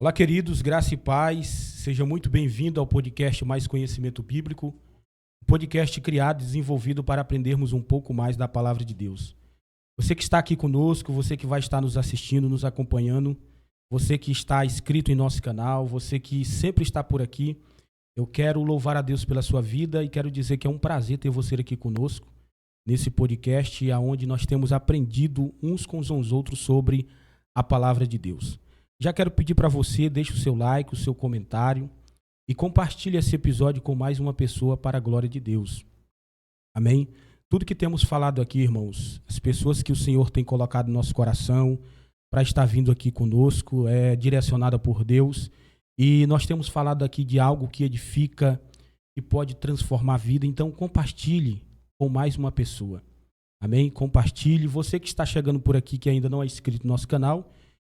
Olá, queridos, graça e paz. Seja muito bem-vindo ao podcast Mais Conhecimento Bíblico, um podcast criado e desenvolvido para aprendermos um pouco mais da palavra de Deus. Você que está aqui conosco, você que vai estar nos assistindo, nos acompanhando, você que está inscrito em nosso canal, você que sempre está por aqui, eu quero louvar a Deus pela sua vida e quero dizer que é um prazer ter você aqui conosco nesse podcast, onde nós temos aprendido uns com os outros sobre a palavra de Deus. Já quero pedir para você, deixe o seu like, o seu comentário e compartilhe esse episódio com mais uma pessoa para a glória de Deus. Amém? Tudo que temos falado aqui, irmãos, as pessoas que o Senhor tem colocado no nosso coração para estar vindo aqui conosco, é direcionada por Deus. E nós temos falado aqui de algo que edifica, que pode transformar a vida. Então, compartilhe com mais uma pessoa. Amém? Compartilhe. Você que está chegando por aqui, que ainda não é inscrito no nosso canal,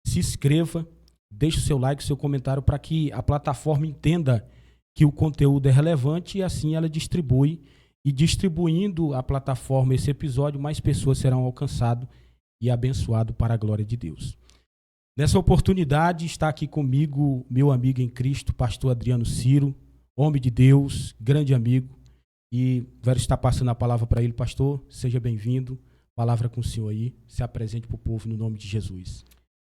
se inscreva, deixe o seu like, o seu comentário para que a plataforma entenda que o conteúdo é relevante e assim ela distribui. E distribuindo a plataforma esse episódio, mais pessoas serão alcançadas e abençoadas para a glória de Deus. Nessa oportunidade está aqui comigo meu amigo em Cristo, pastor Adriano Ciro, homem de Deus, grande amigo. E quero estar passando a palavra para ele. Pastor, seja bem-vindo. Palavra com o senhor aí. Se apresente para o povo no nome de Jesus.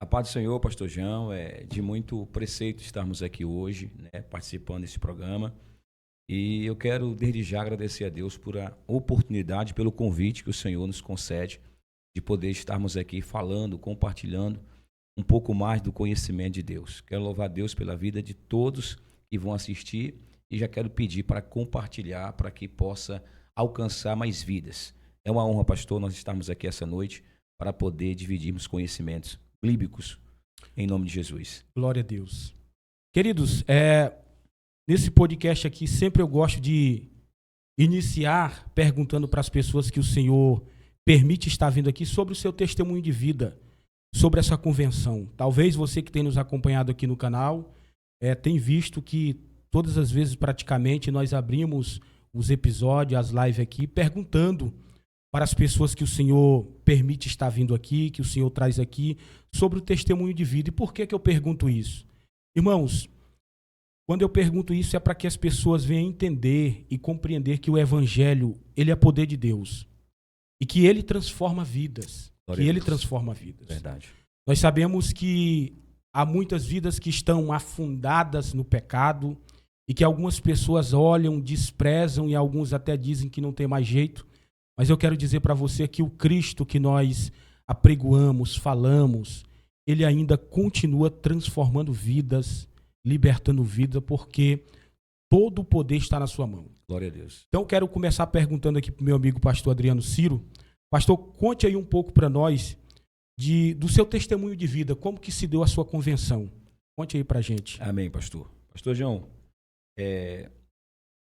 A paz do Senhor, pastor João, é de muito preceito estarmos aqui hoje, né, participando desse programa. E eu quero, desde já, agradecer a Deus por a oportunidade, pelo convite que o Senhor nos concede de poder estarmos aqui falando, compartilhando um pouco mais do conhecimento de Deus. Quero louvar a Deus pela vida de todos que vão assistir e já quero pedir para compartilhar, para que possa alcançar mais vidas. É uma honra, pastor, nós estarmos aqui essa noite para poder dividirmos conhecimentos bíblicos, em nome de Jesus. Glória a Deus. Queridos, nesse podcast aqui, sempre eu gosto de iniciar perguntando para as pessoas que o Senhor permite estar vindo aqui sobre o seu testemunho de vida, sobre essa convenção. Talvez você que tem nos acompanhado aqui no canal tem visto que todas as vezes praticamente nós abrimos os episódios, as lives aqui, perguntando para as pessoas que o Senhor permite estar vindo aqui, que o Senhor traz aqui, sobre o testemunho de vida. E por que eu pergunto isso? Irmãos, quando eu pergunto isso é para que as pessoas venham entender e compreender que o Evangelho, ele é poder de Deus. E que ele transforma vidas. Glória que a ele Deus. transforma vidas. Verdade. Nós sabemos que há muitas vidas que estão afundadas no pecado e que algumas pessoas olham, desprezam e alguns até dizem que não tem mais jeito. Mas eu quero dizer para você que o Cristo que nós apregoamos, falamos, ele ainda continua transformando vidas, libertando vida, porque todo o poder está na sua mão. Glória a Deus. Então eu quero começar perguntando aqui para o meu amigo pastor Adriano Ciro. Pastor, conte aí um pouco para nós do seu testemunho de vida, como que se deu a sua convenção. Conte aí para a gente. Amém, pastor. Pastor João,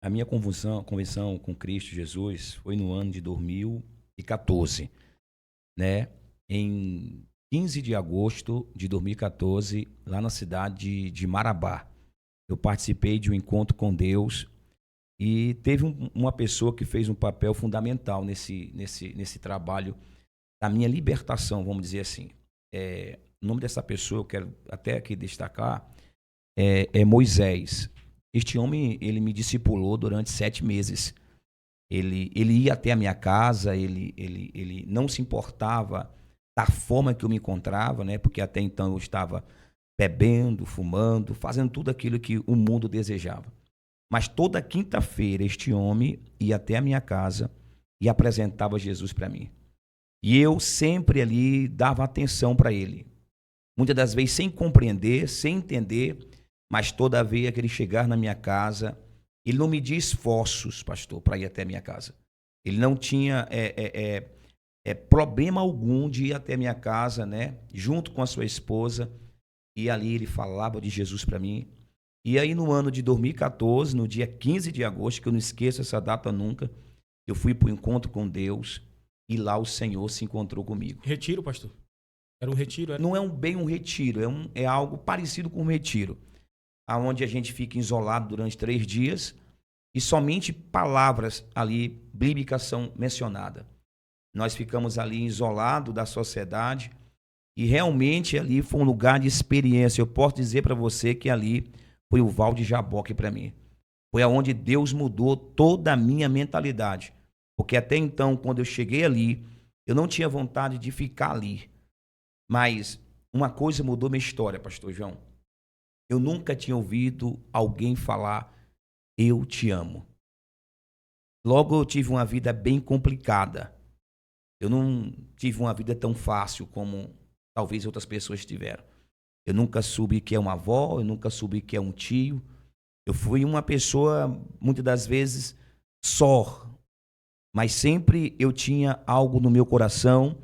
a minha convenção com Cristo Jesus foi no ano de 2014, né? Em 15 de agosto de 2014, lá na cidade de Marabá. Eu participei de um encontro com Deus e teve uma pessoa que fez um papel fundamental nesse trabalho da minha libertação, vamos dizer assim. O nome dessa pessoa, eu quero até aqui destacar, é Moisés. Este homem, ele me discipulou durante 7 meses. Ele ia até a minha casa, ele não se importava da forma que eu me encontrava, né? Porque até então eu estava bebendo, fumando, fazendo tudo aquilo que o mundo desejava. Mas toda quinta-feira este homem ia até a minha casa e apresentava Jesus para mim. E eu sempre ali dava atenção para ele. Muitas das vezes sem compreender, sem entender, mas toda vez que ele chegar na minha casa, ele não media esforços, pastor, para ir até a minha casa. Ele não tinha problema algum de ir até a minha casa, né? Junto com a sua esposa. E ali ele falava de Jesus para mim. E aí no ano de 2014, no dia 15 de agosto, que eu não esqueço essa data nunca, eu fui para o encontro com Deus e lá o Senhor se encontrou comigo. Retiro, pastor? Era um retiro? Era? Não é bem um retiro, é algo parecido com um retiro, onde a gente fica isolado durante 3 dias e somente palavras ali bíblicas são mencionadas. Nós ficamos ali isolados da sociedade E realmente ali foi um lugar de experiência. Eu posso dizer para você que ali foi o Val de Jaboque para mim. Foi aonde Deus mudou toda a minha mentalidade. Porque até então, quando eu cheguei ali, eu não tinha vontade de ficar ali. Mas uma coisa mudou minha história, pastor João. Eu nunca tinha ouvido alguém falar, eu te amo. Logo eu tive uma vida bem complicada. Eu não tive uma vida tão fácil como talvez outras pessoas tiveram. Eu nunca soube que é uma avó, eu nunca soube que é um tio. Eu fui uma pessoa, muitas das vezes, só. Mas sempre eu tinha algo no meu coração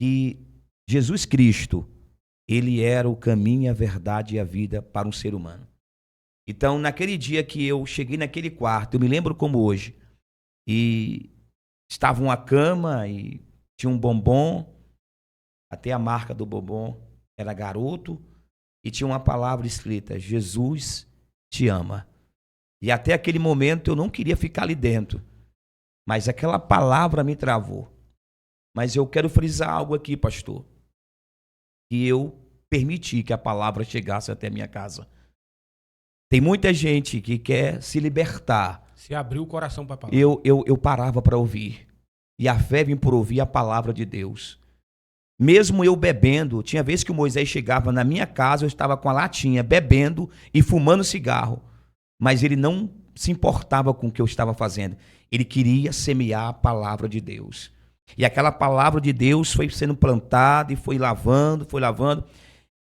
que Jesus Cristo, ele era o caminho, a verdade e a vida para um ser humano. Então, naquele dia que eu cheguei naquele quarto, eu me lembro como hoje, e estava uma cama e tinha um bombom, até a marca do bombom era garoto, e tinha uma palavra escrita, Jesus te ama. E até aquele momento eu não queria ficar ali dentro, mas aquela palavra me travou. Mas eu quero frisar algo aqui, pastor, que eu permiti que a palavra chegasse até a minha casa. Tem muita gente que quer se libertar. Se abriu o coração para a palavra. Eu parava para ouvir. E a fé vem por ouvir a palavra de Deus. Mesmo eu bebendo, tinha vezes que o Moisés chegava na minha casa, eu estava com a latinha, bebendo e fumando cigarro. Mas ele não se importava com o que eu estava fazendo. Ele queria semear a palavra de Deus. E aquela palavra de Deus foi sendo plantada e foi lavando, foi lavando.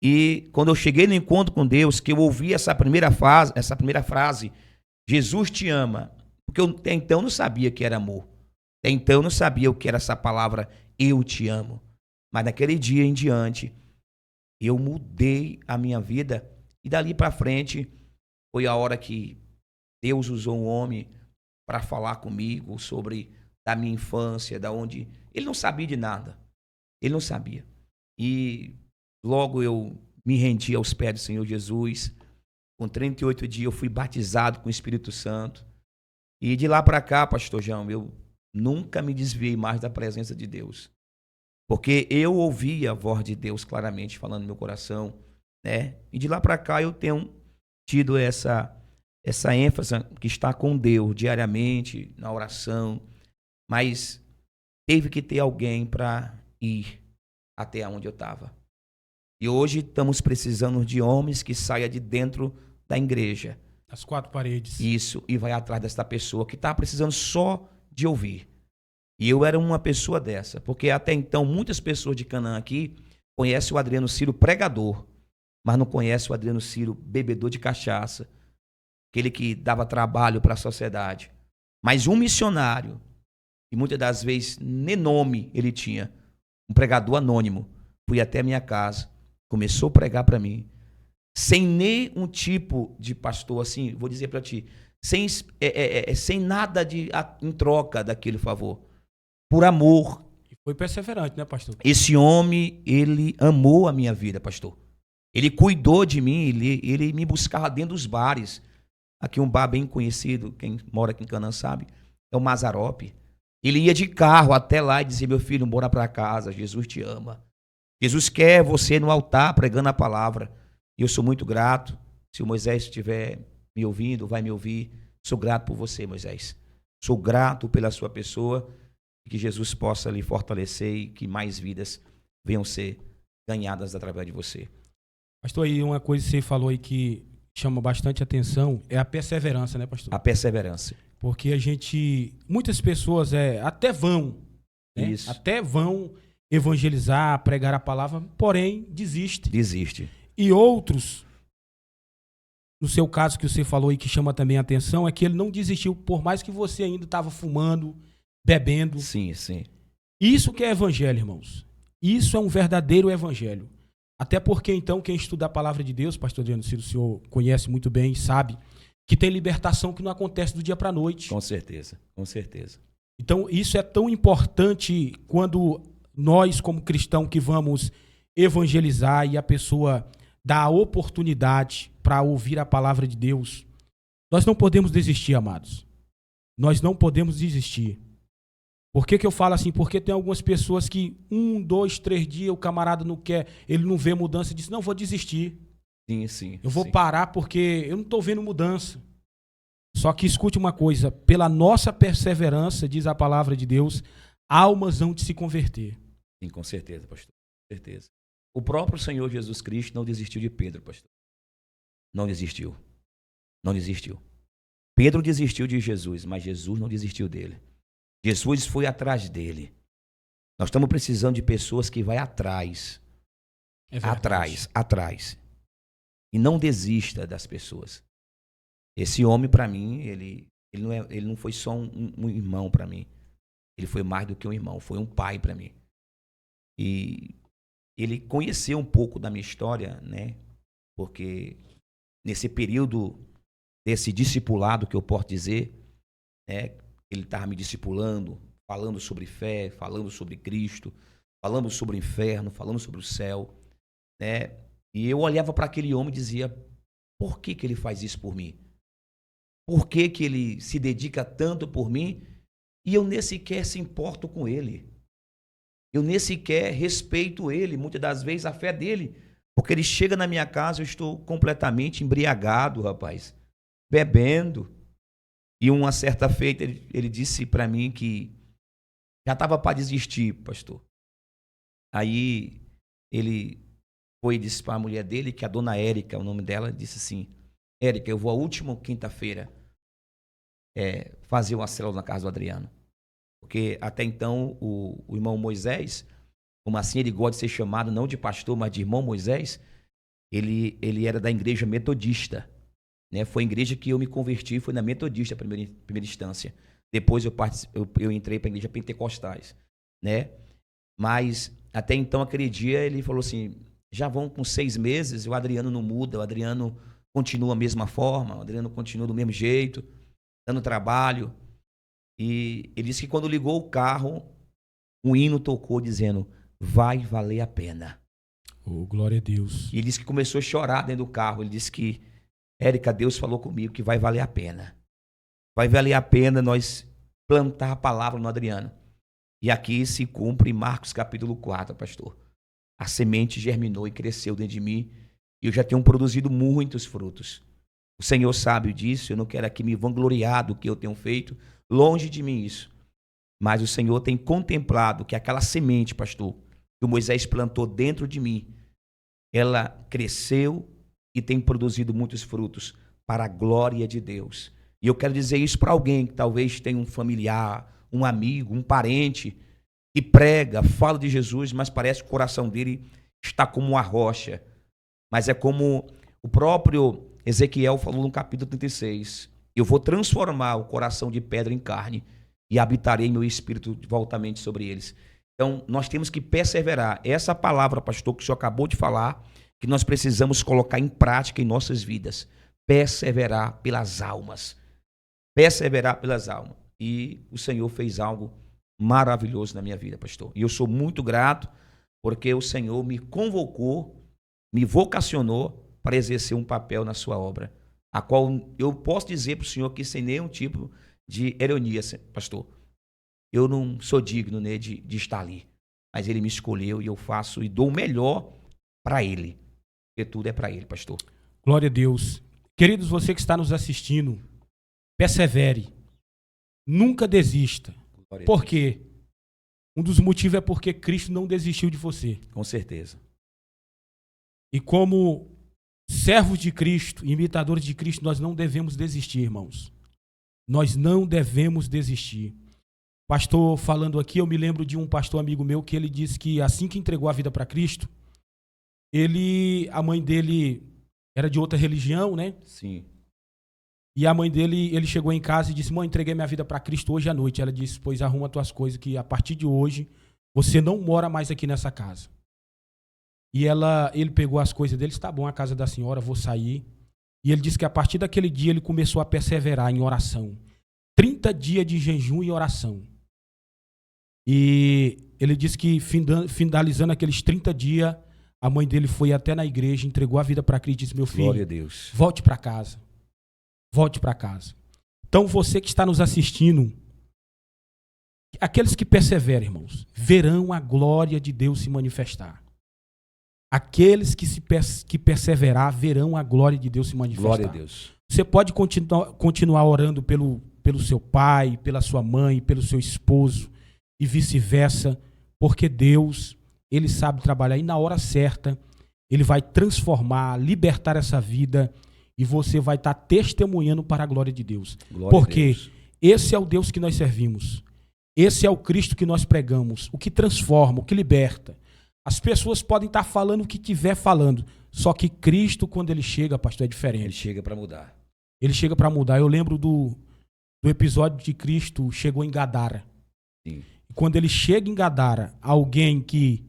E quando eu cheguei no encontro com Deus, que eu ouvi essa primeira frase, Jesus te ama, porque eu até então não sabia que era amor. Até então eu não sabia o que era essa palavra, eu te amo. Mas naquele dia em diante, eu mudei a minha vida e dali para frente foi a hora que Deus usou um homem para falar comigo sobre da minha infância, da onde ele não sabia de nada. Ele não sabia. E logo eu me rendi aos pés do Senhor Jesus. Com 38 dias eu fui batizado com o Espírito Santo. E de lá para cá, pastor João, eu nunca me desviei mais da presença de Deus. Porque eu ouvia a voz de Deus claramente falando no meu coração, né? E de lá para cá eu tenho tido essa ênfase que está com Deus diariamente, na oração. Mas teve que ter alguém para ir até onde eu estava. E hoje estamos precisando de homens que saiam de dentro da igreja. As quatro paredes. Isso, e vai atrás dessa pessoa que está precisando só de ouvir. E eu era uma pessoa dessa, porque até então muitas pessoas de Canaã aqui conhecem o Adriano Ciro pregador, mas não conhecem o Adriano Ciro bebedor de cachaça, aquele que dava trabalho para a sociedade. Mas um missionário, e muitas das vezes nem nome ele tinha, um pregador anônimo, fui até a minha casa, começou a pregar para mim, sem nenhum tipo de pastor, assim, vou dizer para ti, sem nada em troca daquele favor, por amor. E foi perseverante, né, pastor? Esse homem, ele amou a minha vida, pastor. Ele cuidou de mim, ele me buscava dentro dos bares. Aqui um bar bem conhecido, quem mora aqui em Canaã sabe, é o Mazarope. Ele ia de carro até lá e dizia, meu filho, bora para casa, Jesus te ama. Jesus quer você no altar pregando a palavra. E eu sou muito grato. Se o Moisés estiver me ouvindo, vai me ouvir. Sou grato por você, Moisés. Sou grato pela sua pessoa. Que Jesus possa lhe fortalecer e que mais vidas venham ser ganhadas através de você. Pastor, aí uma coisa que você falou aí que chama bastante atenção é a perseverança, né, pastor? A perseverança. Porque muitas pessoas até vão, né? Isso. Até vão evangelizar, pregar a palavra, porém desiste. Desiste. E outros, no seu caso que você falou e que chama também a atenção, é que ele não desistiu, por mais que você ainda estava fumando, bebendo. Sim, sim. Isso que é evangelho, irmãos. Isso é um verdadeiro evangelho. Até porque, então, quem estuda a palavra de Deus, pastor Adriano Ciro, o senhor conhece muito bem e sabe que tem libertação que não acontece do dia para a noite. Com certeza, com certeza. Então, isso é tão importante quando nós, como cristãos, que vamos evangelizar e a pessoa dá a oportunidade para ouvir a palavra de Deus. Nós não podemos desistir, amados. Nós não podemos desistir. Por que eu falo assim? Porque tem algumas pessoas que 1, 2, 3 dias o camarada não quer, ele não vê mudança e diz, não, vou desistir. Sim. Eu vou parar porque eu não estou vendo mudança. Só que escute uma coisa, pela nossa perseverança, diz a palavra de Deus, almas hão de se converter. Sim, com certeza, pastor. Com certeza. O próprio Senhor Jesus Cristo não desistiu de Pedro, pastor. Não desistiu. Não desistiu. Pedro desistiu de Jesus, mas Jesus não desistiu dele. Jesus foi atrás dele. Nós estamos precisando de pessoas que vão atrás. Atrás. E não desista das pessoas. Esse homem, para mim, ele não foi só um irmão para mim. Ele foi mais do que um irmão, foi um pai para mim. E ele conheceu um pouco da minha história, né? Porque nesse período desse discipulado, que eu posso dizer, né? Ele estava me discipulando, falando sobre fé, falando sobre Cristo, falando sobre o inferno, falando sobre o céu, né? E eu olhava para aquele homem e dizia, por que ele faz isso por mim? Por que ele se dedica tanto por mim e eu nem sequer se importo com ele? Eu nem sequer respeito ele, muitas das vezes a fé dele, porque ele chega na minha casa, eu estou completamente embriagado, rapaz, bebendo. E uma certa feita ele disse para mim que já estava para desistir, pastor. Aí ele foi e disse para a mulher dele, que a dona Érica, o nome dela, disse assim, Érica, eu vou a última quinta-feira fazer uma célula na casa do Adriano. Porque até então o irmão Moisés, como assim ele gosta de ser chamado não de pastor, mas de irmão Moisés, ele era da igreja metodista. Né? Foi a igreja que eu me converti, foi na metodista, primeira instância. Depois eu entrei para a igreja pentecostais. Né? Mas até então, aquele dia, ele falou assim, já vão com 6 meses, o Adriano não muda, o Adriano continua da mesma forma, o Adriano continua do mesmo jeito, dando trabalho. E ele disse que quando ligou o carro, um hino tocou dizendo, vai valer a pena. Oh, glória a Deus. E ele disse que começou a chorar dentro do carro. Ele disse que, Érica, Deus falou comigo que vai valer a pena. Vai valer a pena nós plantar a palavra no Adriano. E aqui se cumpre Marcos capítulo 4, pastor. A semente germinou e cresceu dentro de mim. E eu já tenho produzido muitos frutos. O Senhor sabe disso. Eu não quero aqui me vangloriar do que eu tenho feito. Longe de mim isso. Mas o Senhor tem contemplado que aquela semente, pastor, que o Moisés plantou dentro de mim, ela cresceu e tem produzido muitos frutos para a glória de Deus. E eu quero dizer isso para alguém que talvez tenha um familiar, um amigo, um parente, que prega, fala de Jesus, mas parece que o coração dele está como uma rocha. Mas é como o próprio Ezequiel falou no capítulo 36. Eu vou transformar o coração de pedra em carne e habitarei meu espírito voltamente sobre eles. Então, nós temos que perseverar. Essa palavra, pastor, que o senhor acabou de falar, que nós precisamos colocar em prática em nossas vidas. Perseverar pelas almas. Perseverar pelas almas. E o Senhor fez algo maravilhoso na minha vida, pastor. E eu sou muito grato porque o Senhor me convocou, me vocacionou para exercer um papel na sua obra, a qual eu posso dizer para o senhor que sem nenhum tipo de ironia, pastor, eu não sou digno, né, de estar ali, mas ele me escolheu e eu faço e dou o melhor para ele, porque tudo é para ele, pastor. Glória a Deus. Queridos, você que está nos assistindo, persevere, nunca desista. Por quê? Um dos motivos é porque Cristo não desistiu de você. Com certeza. E como servos de Cristo, imitadores de Cristo, nós não devemos desistir, irmãos. Nós não devemos desistir. Pastor, falando aqui, eu me lembro de um pastor amigo meu que ele disse que assim que entregou a vida para Cristo, a mãe dele era de outra religião, né? Sim. E a mãe dele, ele chegou em casa e disse, mãe, entreguei minha vida para Cristo hoje à noite. Ela disse, pois arruma tuas coisas que a partir de hoje você não mora mais aqui nessa casa. E ele pegou as coisas dele, está bom, a casa da senhora, vou sair. E ele disse que a partir daquele dia ele começou a perseverar em oração. 30 dias de jejum e oração. E ele disse que finalizando aqueles 30 dias, a mãe dele foi até na igreja, entregou a vida para Cristo e disse, meu filho, glória a Deus, volte para casa. Volte para casa. Então você que está nos assistindo, aqueles que perseveram, irmãos, verão a glória de Deus se manifestar. Aqueles que perseverar verão a glória de Deus se manifestar. Glória a Deus. Você pode continuar orando pelo seu pai, pela sua mãe, pelo seu esposo e vice-versa, porque Deus, Ele sabe trabalhar e na hora certa Ele vai transformar, libertar essa vida e você vai estar testemunhando para a glória de Deus. Glória porque a Deus. esse é o Deus que nós servimos. Esse é o Cristo que nós pregamos, o que transforma, o que liberta. As pessoas podem estar falando o que estiver falando, só que Cristo, quando Ele chega, pastor, é diferente. Ele chega para mudar. Ele chega para mudar. Eu lembro do episódio de Cristo chegou em Gadara. Sim. E quando Ele chega em Gadara, alguém que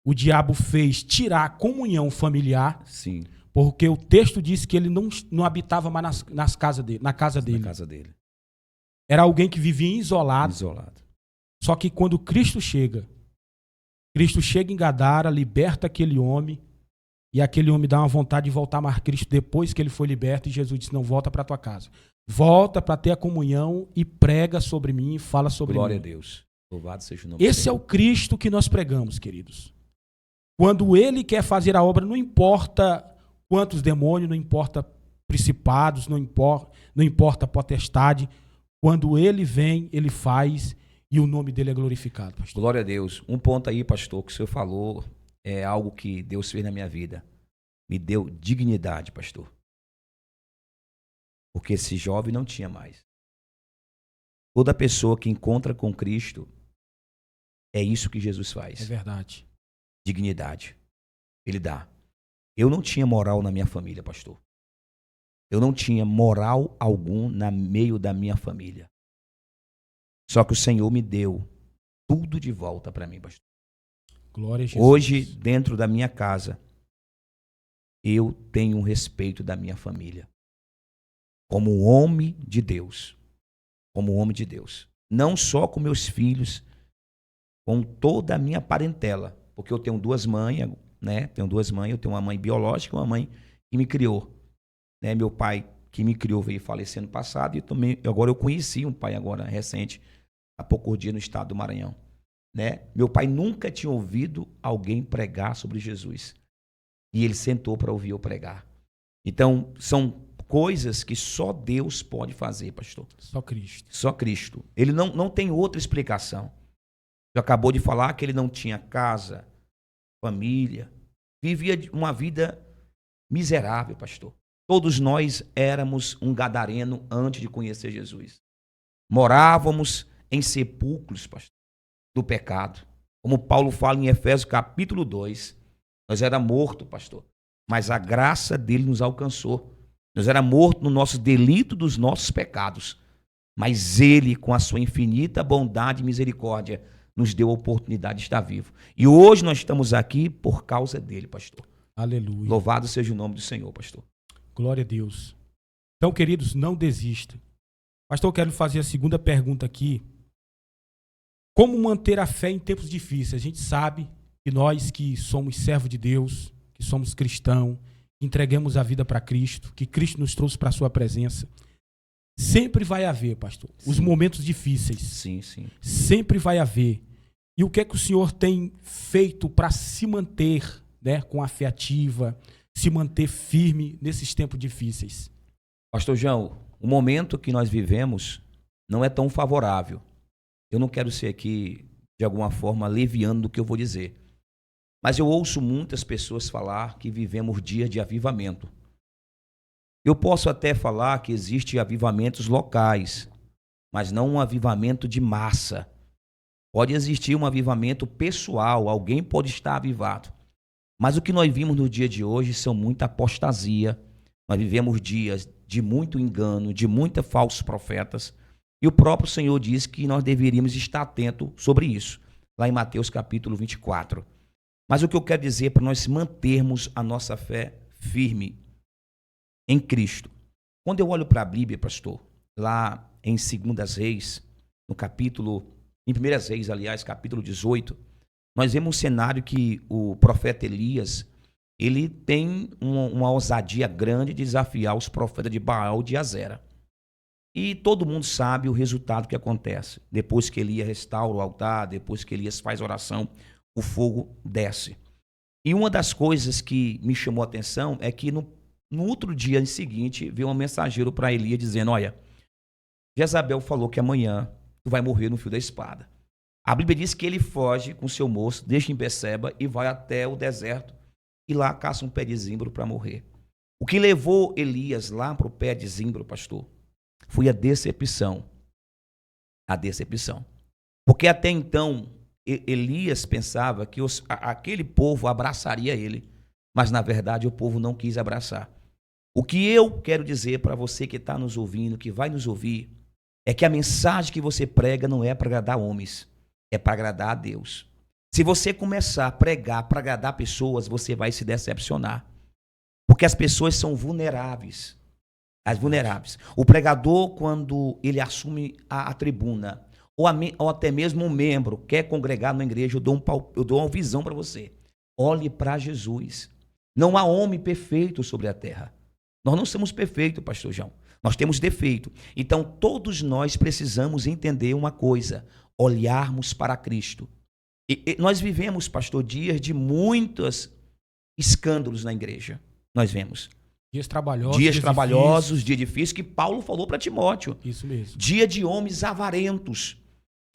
o diabo fez tirar a comunhão familiar, Sim. porque o texto diz que ele não habitava mais na casa dele. Na casa dele. Era alguém que vivia isolado. Só que quando Cristo chega em Gadara, liberta aquele homem, e aquele homem dá uma vontade de voltar a amar Cristo depois que ele foi liberto, e Jesus disse, não, volta para tua casa. Volta para ter a comunhão e prega sobre mim e fala sobre mim. Glória a Deus. Louvado seja o nome do Esse é o Cristo que nós pregamos, queridos. Quando Ele quer fazer a obra, não importa quantos demônios, não importa principados, não importa potestade. Quando Ele vem, Ele faz e o nome dele é glorificado, pastor. Glória a Deus. Um ponto aí, pastor, que o senhor falou é algo que Deus fez na minha vida. Me deu dignidade, pastor. Porque esse jovem não tinha mais. Toda pessoa que encontra com Cristo, é isso que Jesus faz. É verdade. Dignidade. Ele dá. Eu não tinha moral na minha família, pastor. Eu não tinha moral algum no meio da minha família. Só que o Senhor me deu tudo de volta para mim, pastor. Glória a Jesus. Hoje, dentro da minha casa, eu tenho um respeito da minha família. Como homem de Deus. Como homem de Deus. Não só com meus filhos, com toda a minha parentela. Porque eu tenho duas mães, né? Tenho duas mães, eu tenho uma mãe biológica e uma mãe que me criou. Né? Meu pai que me criou veio falecer no passado e também, agora eu conheci um pai agora recente, há poucos dias no estado do Maranhão. Né? Meu pai nunca tinha ouvido alguém pregar sobre Jesus. E ele sentou para ouvir eu pregar. Então, são coisas que só Deus pode fazer, pastor. Só Cristo. Só Cristo. Ele não tem outra explicação. Você acabou de falar que ele não tinha casa, família, vivia uma vida miserável, pastor. Todos nós éramos um gadareno antes de conhecer Jesus. Morávamos em sepulcros, pastor, do pecado. Como Paulo fala em Efésios capítulo 2, nós era morto, pastor, mas a graça dele nos alcançou. Nós era morto no nosso delito dos nossos pecados, mas ele, com a sua infinita bondade e misericórdia, nos deu a oportunidade de estar vivo. E hoje nós estamos aqui por causa dele, pastor. Aleluia. Louvado seja o nome do Senhor, pastor. Glória a Deus. Então, queridos, não desista. Pastor, eu quero fazer a segunda pergunta aqui. Como manter a fé em tempos difíceis? A gente sabe que nós que somos servos de Deus, que somos cristãos, que entregamos a vida para Cristo, que Cristo nos trouxe para a sua presença, sempre vai haver, pastor, os momentos difíceis. Sim, sim. Sempre vai haver. E o que é que o senhor tem feito para se manter, né, com a fé ativa, se manter firme nesses tempos difíceis? Pastor João, o momento que nós vivemos não é tão favorável. Eu não quero ser aqui, de alguma forma, leviano do que eu vou dizer. Mas eu ouço muitas pessoas falar que vivemos dias de avivamento. Eu posso até falar que existem avivamentos locais, mas não um avivamento de massa. Pode existir um avivamento pessoal, alguém pode estar avivado. Mas o que nós vimos no dia de hoje são muita apostasia. Nós vivemos dias de muito engano, de muitos falsos profetas. E o próprio Senhor diz que nós deveríamos estar atentos sobre isso, lá em Mateus capítulo 24. Mas o que eu quero dizer para nós mantermos a nossa fé firme em Cristo. Quando eu olho para a Bíblia, pastor, lá em 2 Reis, em 1 Reis, aliás, capítulo 18, nós vemos um cenário que o profeta Elias, ele tem uma ousadia grande de desafiar os profetas de Baal e de Azera. E todo mundo sabe o resultado que acontece. Depois que Elias restaura o altar, depois que Elias faz oração, o fogo desce. E uma das coisas que me chamou a atenção é que no outro dia seguinte, veio um mensageiro para Elias dizendo, olha, Jezabel falou que amanhã tu vai morrer no fio da espada. A Bíblia diz que ele foge com seu moço, deixa em Beceba e vai até o deserto e lá caça um pé de zimbro para morrer. O que levou Elias lá para o pé de zimbro, pastor, foi a decepção. A decepção. Porque até então, Elias pensava que aquele povo abraçaria ele, mas na verdade o povo não quis abraçar. O que eu quero dizer para você que está nos ouvindo, que vai nos ouvir, é que a mensagem que você prega não é para agradar homens, é para agradar a Deus. Se você começar a pregar para agradar pessoas, você vai se decepcionar. Porque as pessoas são vulneráveis. As vulneráveis. O pregador, quando ele assume a tribuna, ou até mesmo um membro quer congregar na igreja, eu dou uma visão para você. Olhe para Jesus. Não há homem perfeito sobre a terra. Nós não somos perfeitos, pastor João. Nós temos defeito. Então, todos nós precisamos entender uma coisa, olharmos para Cristo. E nós vivemos, pastor, dias de muitos escândalos na igreja. Nós vemos. Dias trabalhosos, dias difíceis, que Paulo falou para Timóteo. Isso mesmo. Dia de homens avarentos.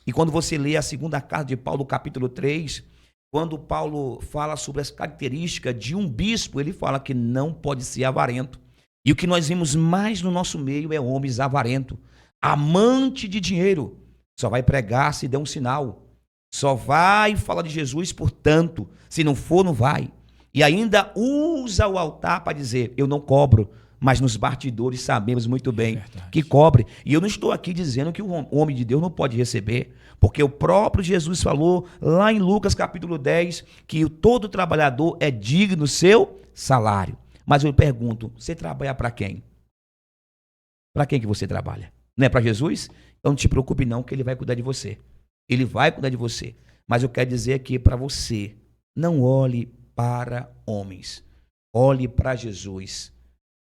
E quando você lê a segunda carta de Paulo, capítulo 3, quando Paulo fala sobre as características de um bispo, ele fala que não pode ser avarento. E o que nós vimos mais no nosso meio é homens avarentos, amante de dinheiro. Só vai pregar se der um sinal. Só vai falar de Jesus, portanto, se não for, não vai. E ainda usa o altar para dizer, eu não cobro, mas nos bastidores sabemos muito bem que cobre. E eu não estou aqui dizendo que o homem de Deus não pode receber, porque o próprio Jesus falou lá em Lucas capítulo 10, que todo trabalhador é digno do seu salário. Mas eu pergunto, você trabalha para quem? Para quem que você trabalha? Não é para Jesus? Então não te preocupe não, que ele vai cuidar de você. Ele vai cuidar de você. Mas eu quero dizer aqui para você, não olhe para homens. Olhe para Jesus.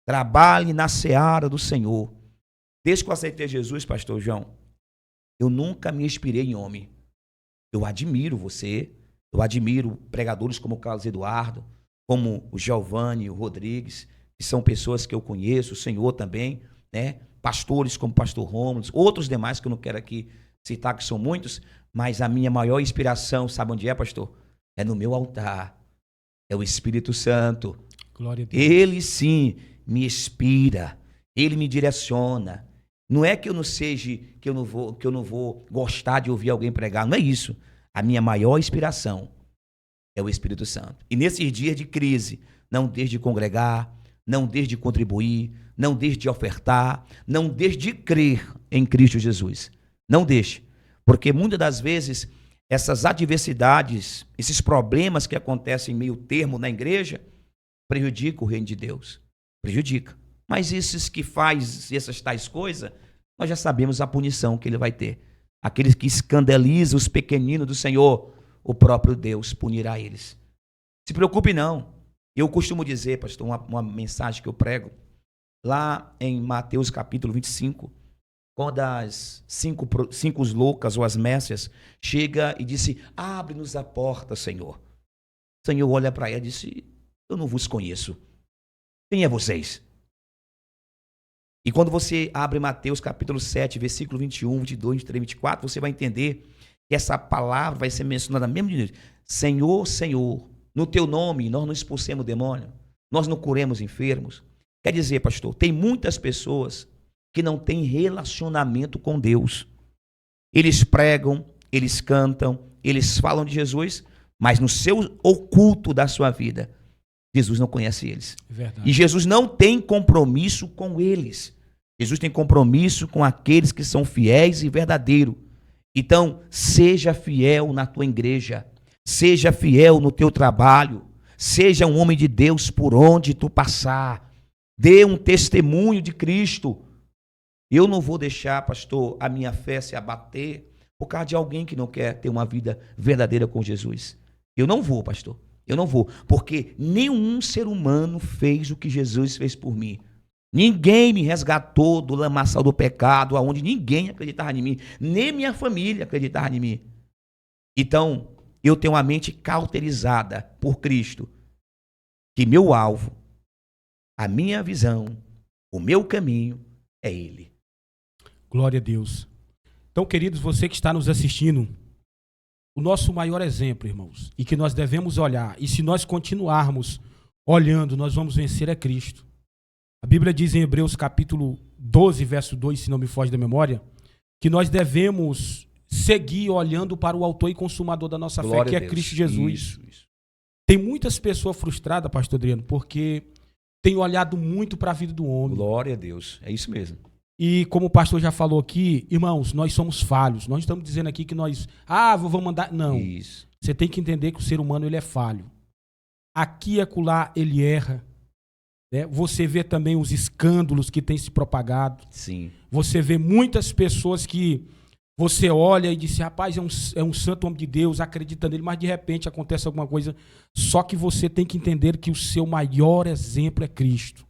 Trabalhe na seara do Senhor. Desde que eu aceitei Jesus, pastor João, eu nunca me inspirei em homem. Eu admiro você, eu admiro pregadores como o Carlos Eduardo, como o Giovanni, o Rodrigues, que são pessoas que eu conheço, o Senhor também, né? Pastores como o pastor Rômulo, outros demais que eu não quero aqui citar, que são muitos, mas a minha maior inspiração, sabe onde é, pastor? É no meu altar. É o Espírito Santo. Glória a Deus. Ele sim me inspira, ele me direciona. Não é que eu não seja, que eu não vou gostar de ouvir alguém pregar, não é isso. A minha maior inspiração é o Espírito Santo. E nesses dias de crise, não deixe de congregar, não deixe de contribuir, não deixe de ofertar, não deixe de crer em Cristo Jesus. Não deixe, porque muitas das vezes essas adversidades, esses problemas que acontecem em meio termo na igreja, prejudicam o reino de Deus. Prejudica. Mas esses que fazem essas tais coisas, nós já sabemos a punição que ele vai ter. Aqueles que escandalizam os pequeninos do Senhor, o próprio Deus punirá eles. Se preocupe não. Eu costumo dizer, pastor, uma mensagem que eu prego, lá em Mateus capítulo 25, quando as cinco loucas ou as mécias chega e disse, abre-nos a porta, Senhor. O Senhor olha para ela e disse, eu não vos conheço. Quem é vocês? E quando você abre Mateus capítulo 7, versículo 21, 22, 23, 24, você vai entender que essa palavra vai ser mencionada mesmo de Senhor, Senhor, no teu nome nós não expulsemos demônio, nós não curemos enfermos. Quer dizer, pastor, tem muitas pessoas que não têm relacionamento com Deus. Eles pregam, eles cantam, eles falam de Jesus, mas no seu oculto da sua vida, Jesus não conhece eles. Verdade. E Jesus não tem compromisso com eles. Jesus tem compromisso com aqueles que são fiéis e verdadeiros. Então, seja fiel na tua igreja, seja fiel no teu trabalho, seja um homem de Deus por onde tu passar. Dê um testemunho de Cristo. Eu não vou deixar, pastor, a minha fé se abater por causa de alguém que não quer ter uma vida verdadeira com Jesus. Eu não vou, pastor. Eu não vou, porque nenhum ser humano fez o que Jesus fez por mim. Ninguém me resgatou do lamaçal do pecado, aonde ninguém acreditava em mim, nem minha família acreditava em mim. Então, eu tenho uma mente cauterizada por Cristo, que meu alvo, a minha visão, o meu caminho é Ele. Glória a Deus. Então, queridos, você que está nos assistindo, o nosso maior exemplo, irmãos, e que nós devemos olhar, e se nós continuarmos olhando, nós vamos vencer é Cristo. A Bíblia diz em Hebreus capítulo 12, verso 2, se não me foge da memória, que nós devemos seguir olhando para o autor e consumador da nossa fé, que é Cristo Jesus. Isso. Tem muitas pessoas frustradas, pastor Adriano, porque têm olhado muito para a vida do homem. Glória a Deus, é isso mesmo. E como o pastor já falou aqui, irmãos, nós somos falhos. Nós estamos dizendo aqui que nós, vou mandar. Não. Isso. Você tem que entender que o ser humano ele é falho. Aqui e acolá ele erra. Né? Você vê também os escândalos que têm se propagado. Sim. Você vê muitas pessoas que você olha e diz, rapaz, é um santo homem de Deus, acredita nele, mas de repente acontece alguma coisa. Só que você tem que entender que o seu maior exemplo é Cristo.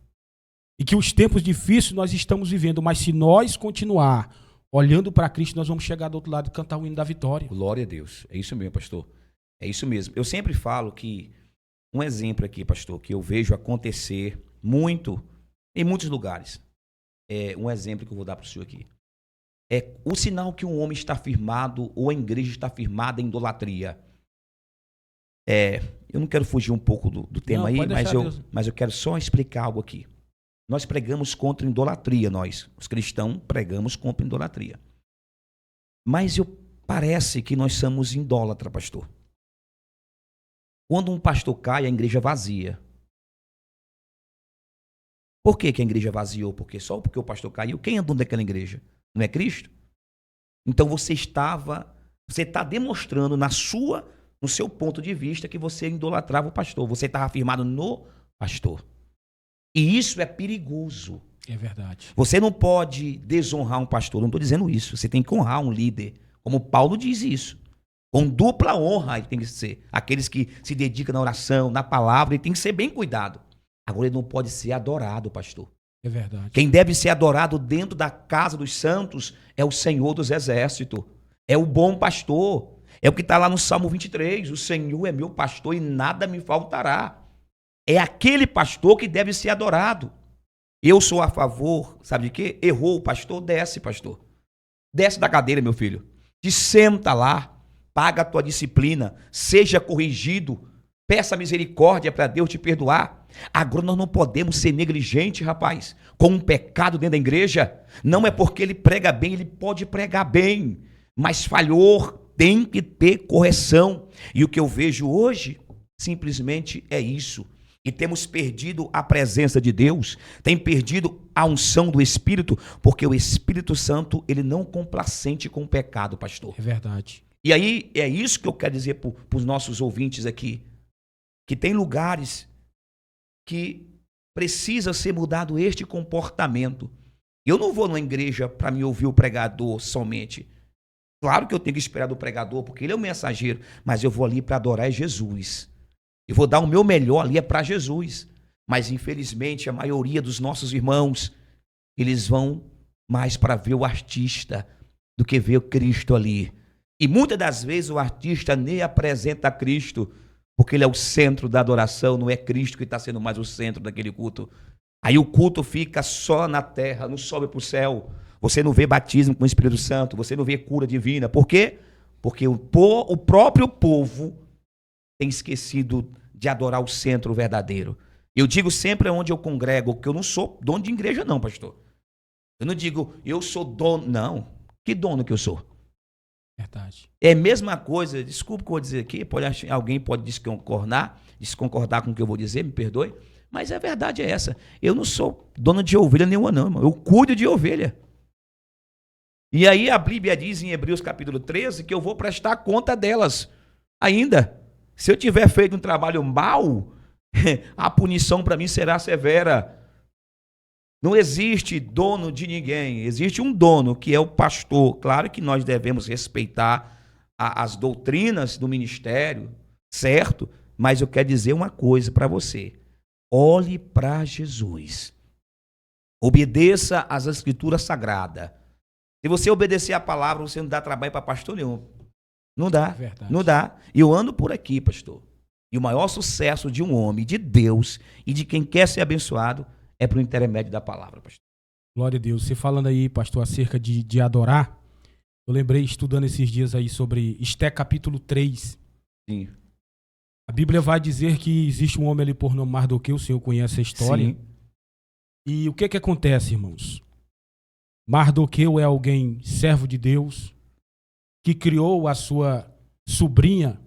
E que os tempos difíceis nós estamos vivendo, mas se nós continuar olhando para Cristo, nós vamos chegar do outro lado e cantar o hino da vitória. Glória a Deus. É isso mesmo, pastor. É isso mesmo. Eu sempre falo que um exemplo aqui, pastor, que eu vejo acontecer muito em muitos lugares. É um exemplo que eu vou dar para o senhor aqui. É o sinal que um homem está firmado ou a igreja está firmada em idolatria. Eu não quero fugir um pouco do tema aí, mas eu quero só explicar algo aqui. Nós pregamos contra idolatria, nós, os cristãos, pregamos contra idolatria. Mas parece que nós somos idólatras, pastor. Quando um pastor cai, a igreja vazia. Por que a igreja vaziou? Só porque o pastor caiu? Quem é dono daquela igreja? Não é Cristo? Então você está demonstrando no seu ponto de vista que você idolatrava o pastor. Você estava firmado no pastor. E isso é perigoso. É verdade. Você não pode desonrar um pastor, não estou dizendo isso. Você tem que honrar um líder, como Paulo diz isso. Com dupla honra ele tem que ser. Aqueles que se dedicam na oração, na palavra, ele tem que ser bem cuidado. Agora ele não pode ser adorado, pastor. É verdade. Quem deve ser adorado dentro da casa dos santos é o Senhor dos Exércitos. É o bom pastor. É o que está lá no Salmo 23. O Senhor é meu pastor e nada me faltará. É aquele pastor que deve ser adorado. Eu sou a favor, sabe de quê? Errou o pastor, desce, pastor. Desce da cadeira, meu filho. Te senta lá, paga a tua disciplina, seja corrigido, peça misericórdia para Deus te perdoar. Agora nós não podemos ser negligentes, rapaz, com um pecado dentro da igreja. Não é porque ele prega bem, ele pode pregar bem, mas falhou, tem que ter correção. E o que eu vejo hoje, simplesmente é isso. E temos perdido a presença de Deus, tem perdido a unção do Espírito, porque o Espírito Santo, ele não complacente com o pecado, pastor. É verdade. E aí, é isso que eu quero dizer para os nossos ouvintes aqui, que tem lugares que precisa ser mudado este comportamento. Eu não vou numa igreja para me ouvir o pregador somente. Claro que eu tenho que esperar do pregador, porque ele é o mensageiro, mas eu vou ali para adorar Jesus. Eu vou dar o meu melhor ali para Jesus. Mas, infelizmente, a maioria dos nossos irmãos, eles vão mais para ver o artista do que ver o Cristo ali. E muitas das vezes o artista nem apresenta Cristo, porque ele é o centro da adoração, não é Cristo que está sendo mais o centro daquele culto. Aí o culto fica só na terra, não sobe para o céu. Você não vê batismo com o Espírito Santo, você não vê cura divina. Por quê? Porque o próprio povo tem esquecido de adorar o centro verdadeiro. Eu digo sempre onde eu congrego, que eu não sou dono de igreja não, pastor. Eu não digo, eu sou dono, não. Que dono que eu sou? Verdade. É a mesma coisa, desculpa o que eu vou dizer aqui, alguém pode desconcordar com o que eu vou dizer, me perdoe, mas a verdade é essa. Eu não sou dono de ovelha nenhuma não, irmão. Eu cuido de ovelha. E aí a Bíblia diz em Hebreus capítulo 13 que eu vou prestar conta delas ainda. Se eu tiver feito um trabalho mau, a punição para mim será severa. Não existe dono de ninguém, existe um dono que é o pastor. Claro que nós devemos respeitar as doutrinas do ministério, certo? Mas eu quero dizer uma coisa para você. Olhe para Jesus. Obedeça às escrituras sagradas. Se você obedecer a palavra, você não dá trabalho para pastor nenhum. Não dá, Verdade. não dá. E eu ando por aqui, pastor. E o maior sucesso de um homem, de Deus e de quem quer ser abençoado é por intermédio da palavra, pastor. Glória a Deus. Você falando aí, pastor, acerca de adorar, eu lembrei, estudando esses dias aí sobre Esté capítulo 3. Sim. A Bíblia vai dizer que existe um homem ali por nome Mardoqueu, o senhor conhece a história. Sim. E o que acontece, irmãos? Mardoqueu é alguém servo de Deus, que criou a sua sobrinha,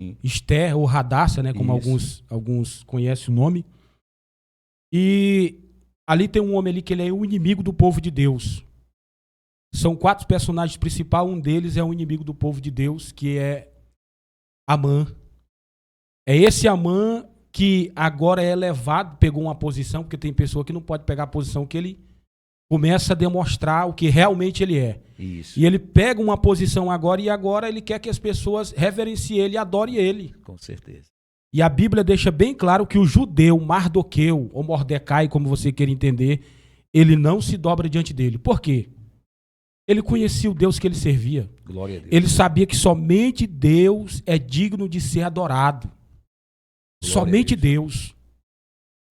Sim. Esté, ou Radassa, né, como alguns conhecem o nome. E ali tem um homem ali que ele é o inimigo do povo de Deus. São 4 personagens principais, um deles é um inimigo do povo de Deus, que é Amã. É esse Amã que agora é elevado, pegou uma posição, porque tem pessoa que não pode pegar a posição que ele começa a demonstrar o que realmente ele é. Isso. E ele pega uma posição agora e agora ele quer que as pessoas reverenciem ele e adorem ele. Com certeza. E a Bíblia deixa bem claro que o judeu, Mardoqueu, ou Mordecai, como você queira entender, ele não se dobra diante dele. Por quê? Ele conhecia o Deus que ele servia. Glória a Deus. Ele sabia que somente Deus é digno de ser adorado. Glória Somente a Deus. Deus.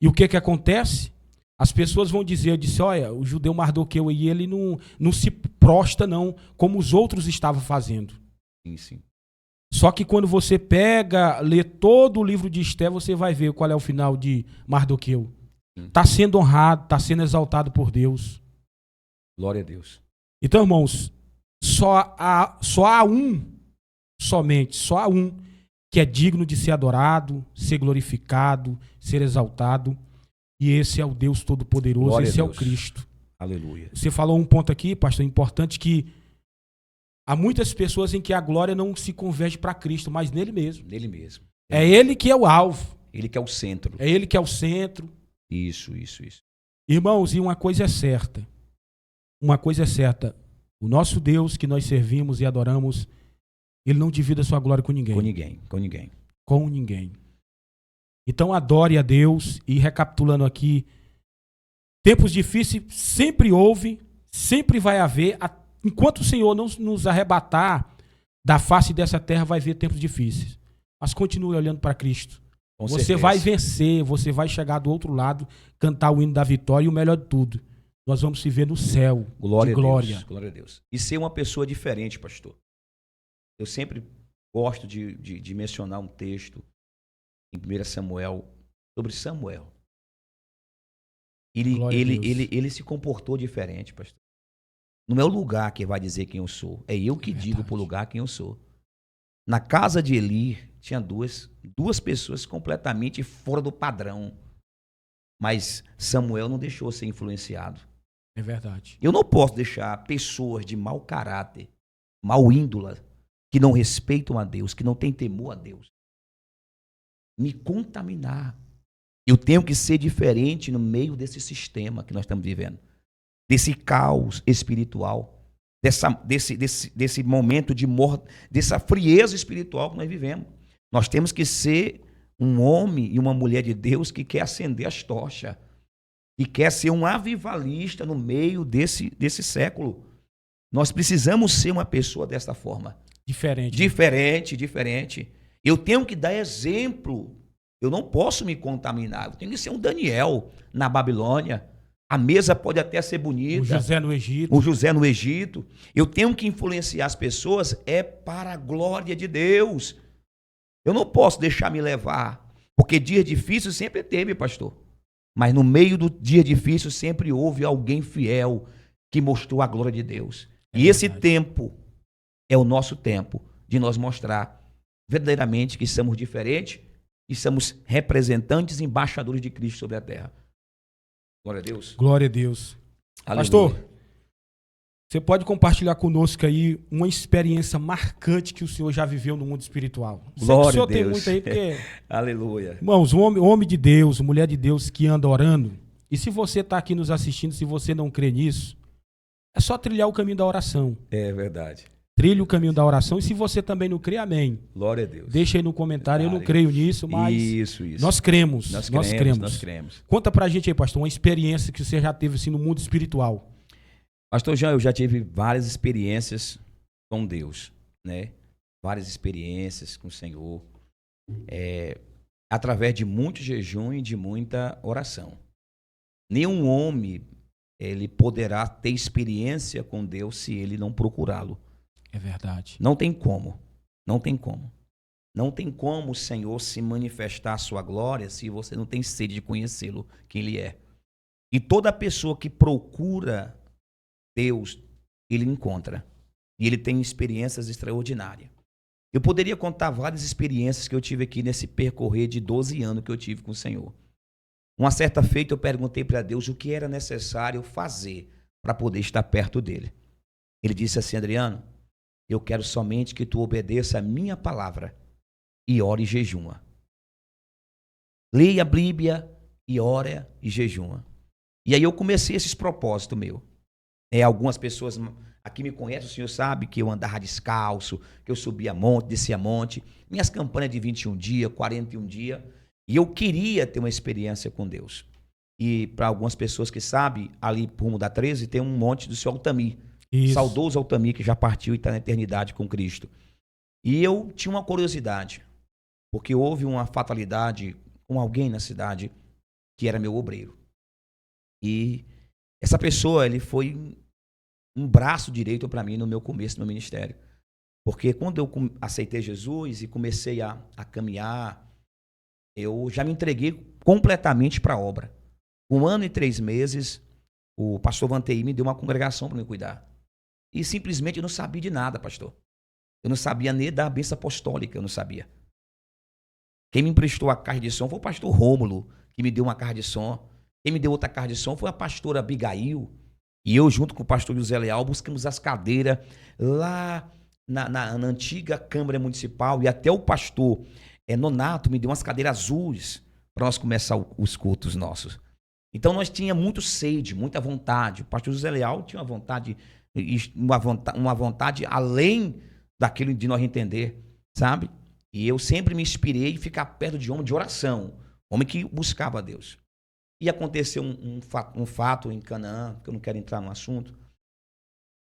E o que acontece? As pessoas vão dizer, eu disse, olha, o judeu Mardoqueu aí, ele não se prostra não, como os outros estavam fazendo. Sim, sim. Só que quando você lê todo o livro de Esté, você vai ver qual é o final de Mardoqueu. Está sendo honrado, está sendo exaltado por Deus. Glória a Deus. Então, irmãos, só há um que é digno de ser adorado, ser glorificado, ser exaltado. E esse é o Deus Todo-Poderoso, Glória esse a é o Deus. Cristo. Aleluia. Você falou um ponto aqui, pastor, importante, que há muitas pessoas em que a glória não se converge para Cristo, mas nele mesmo. Nele mesmo. É ele que é o alvo. Ele que é o centro. É ele que é o centro. Isso. Irmãos, e uma coisa é certa. O nosso Deus que nós servimos e adoramos, ele não divide a sua glória com ninguém. Com ninguém. Então adore a Deus. E recapitulando aqui, tempos difíceis sempre houve, sempre vai haver. Enquanto o Senhor não nos arrebatar da face dessa terra, vai haver tempos difíceis. Mas continue olhando para Cristo. Com você certeza. vai vencer, você vai chegar do outro lado, cantar o hino da vitória e o melhor de tudo, nós vamos se ver no céu. Glória de glória. a Deus. Glória a Deus. E ser uma pessoa diferente, pastor. Eu sempre gosto de mencionar um texto em 1 Samuel sobre Samuel. Ele se comportou diferente, pastor. Não é o lugar que vai dizer quem eu sou. É eu que digo para o lugar quem eu sou. Na casa de Eli, tinha duas pessoas completamente fora do padrão. Mas Samuel não deixou ser influenciado. É verdade. Eu não posso deixar pessoas de mau caráter, mau índole, que não respeitam a Deus, que não têm temor a Deus, me contaminar. Eu tenho que ser diferente no meio desse sistema que nós estamos vivendo. Desse caos espiritual, desse momento dessa frieza espiritual que nós vivemos. Nós temos que ser um homem e uma mulher de Deus que quer acender as tochas, que quer ser um avivalista no meio desse século. Nós precisamos ser uma pessoa dessa forma. Diferente. Eu tenho que dar exemplo. Eu não posso me contaminar. Eu tenho que ser um Daniel na Babilônia. A mesa pode até ser bonita. O José no Egito. Eu tenho que influenciar as pessoas para a glória de Deus. Eu não posso deixar me levar. Porque dia difícil sempre teve, pastor. Mas no meio do dia difícil sempre houve alguém fiel que mostrou a glória de Deus. E esse tempo é o nosso tempo de nós mostrar verdadeiramente que somos diferentes e somos representantes e embaixadores de Cristo sobre a terra. Glória a Deus. Glória a Deus. Aleluia. Pastor, você pode compartilhar conosco aí uma experiência marcante que o senhor já viveu no mundo espiritual? Glória o senhor a Deus. tem muito aí, porque... Aleluia. Irmãos, homem de Deus, mulher de Deus que anda orando, e se você está aqui nos assistindo, se você não crê nisso, é só trilhar o caminho da oração. É verdade. trilhe o caminho da oração. E se você também não crê, amém. Glória a Deus. Deixa aí no comentário. Eu não creio nisso, mas isso. Nós cremos. Nós cremos. Conta pra gente aí, pastor, uma experiência que você já teve assim, no mundo espiritual. Pastor Jean, eu já tive várias experiências com Deus, né? Várias experiências com o Senhor. Através de muito jejum e de muita oração. Nenhum homem ele poderá ter experiência com Deus se ele não procurá-lo. É verdade. Não tem como. Não tem como. Não tem como o Senhor se manifestar a sua glória se você não tem sede de conhecê-lo, quem ele é. E toda pessoa que procura Deus, ele encontra. E ele tem experiências extraordinárias. Eu poderia contar várias experiências que eu tive aqui nesse percorrer de 12 anos que eu tive com o Senhor. Uma certa feita eu perguntei para Deus o que era necessário fazer para poder estar perto dele. Ele disse assim: Adriano, eu quero somente que tu obedeça a minha palavra e ore e jejuma. Leia a Bíblia e ora e jejuma. E aí eu comecei esses propósitos meu. Algumas pessoas aqui me conhecem, o senhor sabe que eu andava descalço, que eu subia monte, descia monte. Minhas campanhas de 21 dias, 41 dias. E eu queria ter uma experiência com Deus. E para algumas pessoas que sabem, ali por rumo da 13 tem um monte do seu Altamir. Isso. Saudoso Altamir, que já partiu e está na eternidade com Cristo. E eu tinha uma curiosidade, porque houve uma fatalidade com alguém na cidade que era meu obreiro. E essa pessoa, ele foi um braço direito para mim no meu começo no ministério. Porque quando eu aceitei Jesus e comecei a caminhar, eu já me entreguei completamente para a obra. 1 ano e 3 meses, o pastor Vanteí me deu uma congregação para me cuidar. E simplesmente eu não sabia de nada, pastor. Eu não sabia nem da bênção apostólica, eu não sabia. Quem me emprestou a caixa de som foi o pastor Rômulo, que me deu uma caixa de som. Quem me deu outra caixa de som foi a pastora Abigail. E eu, junto com o pastor José Leal, buscamos as cadeiras lá na antiga Câmara Municipal. E até o pastor Nonato me deu umas cadeiras azuis para nós começar os cultos nossos. Então nós tínhamos muito sede, muita vontade. O pastor José Leal tinha uma vontade além daquilo de nós entender, sabe? E eu sempre me inspirei em ficar perto de homem de oração, homem que buscava a Deus. E aconteceu um fato em Canaã, que eu não quero entrar no assunto,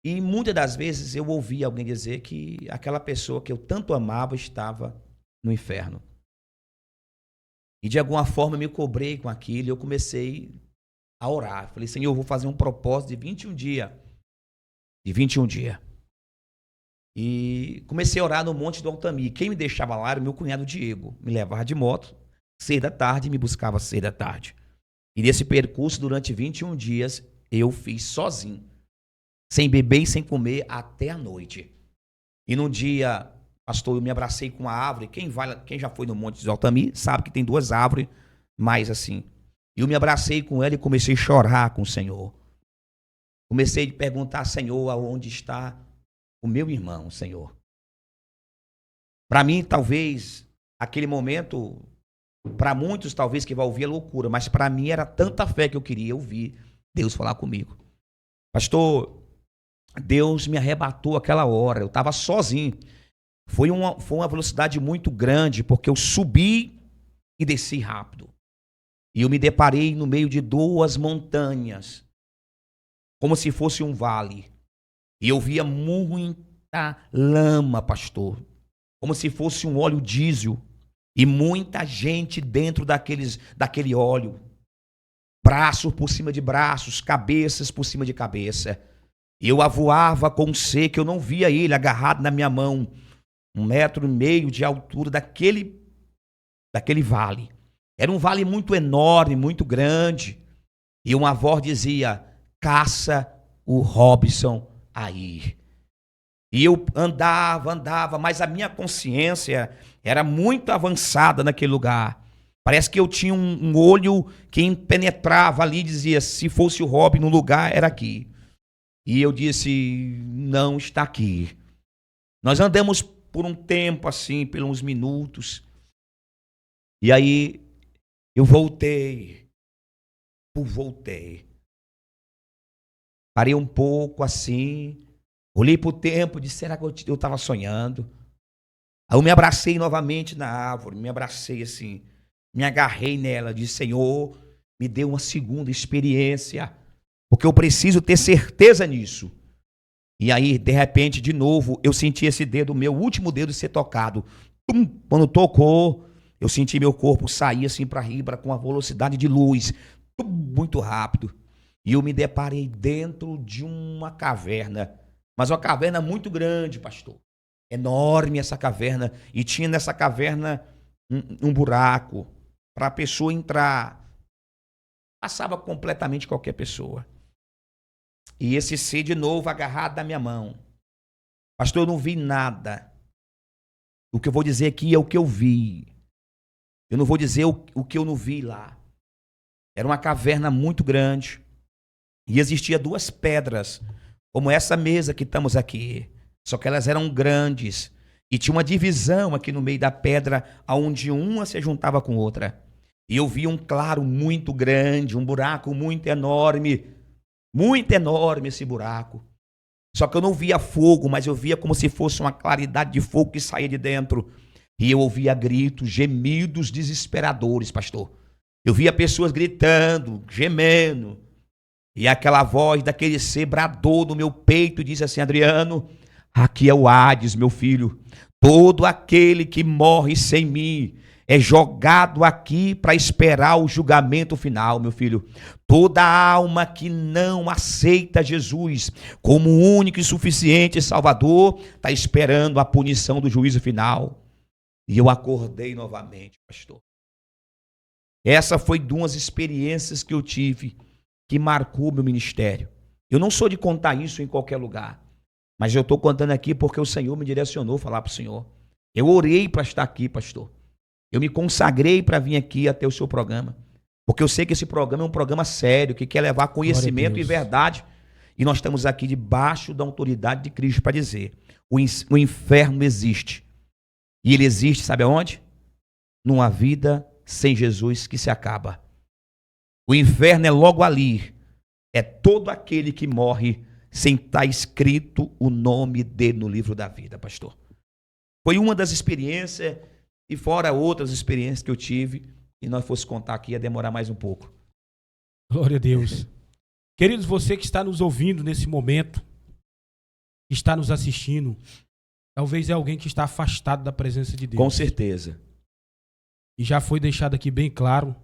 e muitas das vezes eu ouvi alguém dizer que aquela pessoa que eu tanto amava estava no inferno. E de alguma forma eu me cobrei com aquilo e eu comecei a orar. Falei, Senhor, eu vou fazer um propósito de 21 dias. De 21 dias. E comecei a orar no Monte do Altamir. Quem me deixava lá era o meu cunhado Diego. Me levava de moto, 6 da tarde, e me buscava às 6 da tarde. E nesse percurso, durante 21 dias, eu fiz sozinho. Sem beber e sem comer até a noite. E num dia, pastor, eu me abracei com uma árvore. Quem já foi no Monte do Altamir sabe que tem 2 árvores, mais assim. E eu me abracei com ela e comecei a chorar com o Senhor. Comecei a perguntar, Senhor, aonde está o meu irmão, Senhor? Para mim, talvez, aquele momento, para muitos, talvez, que vai ouvir é loucura, mas para mim era tanta fé que eu queria ouvir Deus falar comigo. Pastor, Deus me arrebatou aquela hora, eu estava sozinho. Foi uma velocidade muito grande, porque eu subi e desci rápido. E eu me deparei no meio de 2 montanhas, como se fosse um vale. E eu via muita lama, pastor, como se fosse um óleo diesel. E muita gente dentro daquele óleo. Braços por cima de braços, cabeças por cima de cabeça. E eu avoava com um ser que eu não via ele agarrado na minha mão. 1,5 metro de altura daquele vale. Era um vale muito enorme, muito grande. E uma voz dizia, caça o Robson aí. E eu andava, mas a minha consciência era muito avançada naquele lugar. Parece que eu tinha um olho que penetrava ali e dizia, se fosse o Robson no lugar, era aqui. E eu disse, não está aqui. Nós andamos por um tempo assim, por uns minutos. E aí eu voltei. Parei um pouco assim, Olhei para o tempo e disse, será que eu estava sonhando? Aí eu me abracei novamente na árvore, me abracei assim, me agarrei nela, disse, Senhor, me dê uma segunda experiência, porque eu preciso ter certeza nisso. E aí, de repente, de novo, eu senti esse dedo, meu último dedo, ser tocado. Tum, quando tocou, eu senti meu corpo sair assim para riba com a velocidade de luz, tum, muito rápido. E eu me deparei dentro de uma caverna, mas uma caverna muito grande, pastor. Enorme essa caverna. E tinha nessa caverna um buraco para a pessoa entrar. Passava completamente qualquer pessoa. E esse ser de novo agarrado na minha mão. Pastor, eu não vi nada. O que eu vou dizer aqui é o que eu vi. Eu não vou dizer o que eu não vi lá. Era uma caverna muito grande. E existia duas pedras, como essa mesa que estamos aqui. Só que elas eram grandes. E tinha uma divisão aqui no meio da pedra, onde uma se juntava com outra. E eu vi um claro muito grande, um buraco muito enorme esse buraco. Só que eu não via fogo, mas eu via como se fosse uma claridade de fogo que saía de dentro. E eu ouvia gritos, gemidos desesperadores, pastor. Eu via pessoas gritando, gemendo. E aquela voz daquele ser bradou no meu peito e disse assim, Adriano, aqui é o Hades, meu filho. Todo aquele que morre sem mim é jogado aqui para esperar o julgamento final, meu filho. Toda alma que não aceita Jesus como único e suficiente Salvador está esperando a punição do juízo final. E eu acordei novamente, pastor. Essa foi duas experiências que eu tive que marcou meu ministério. Eu não sou de contar isso em qualquer lugar, mas eu estou contando aqui porque o Senhor me direcionou a falar para o Senhor. Eu orei para estar aqui, pastor. Eu me consagrei para vir aqui até o seu programa, porque eu sei que esse programa é um programa sério, que quer levar conhecimento e verdade. E nós estamos aqui debaixo da autoridade de Cristo para dizer, o inferno existe. E ele existe, sabe aonde? Numa vida sem Jesus que se acaba. O inferno é logo ali. É todo aquele que morre sem estar escrito o nome dele no livro da vida, pastor. Foi uma das experiências, e fora outras experiências que eu tive, e nós fosse contar aqui, ia demorar mais um pouco. Glória a Deus. Queridos, você que está nos ouvindo nesse momento, que está nos assistindo, talvez é alguém que está afastado da presença de Deus. Com certeza. E já foi deixado aqui bem claro,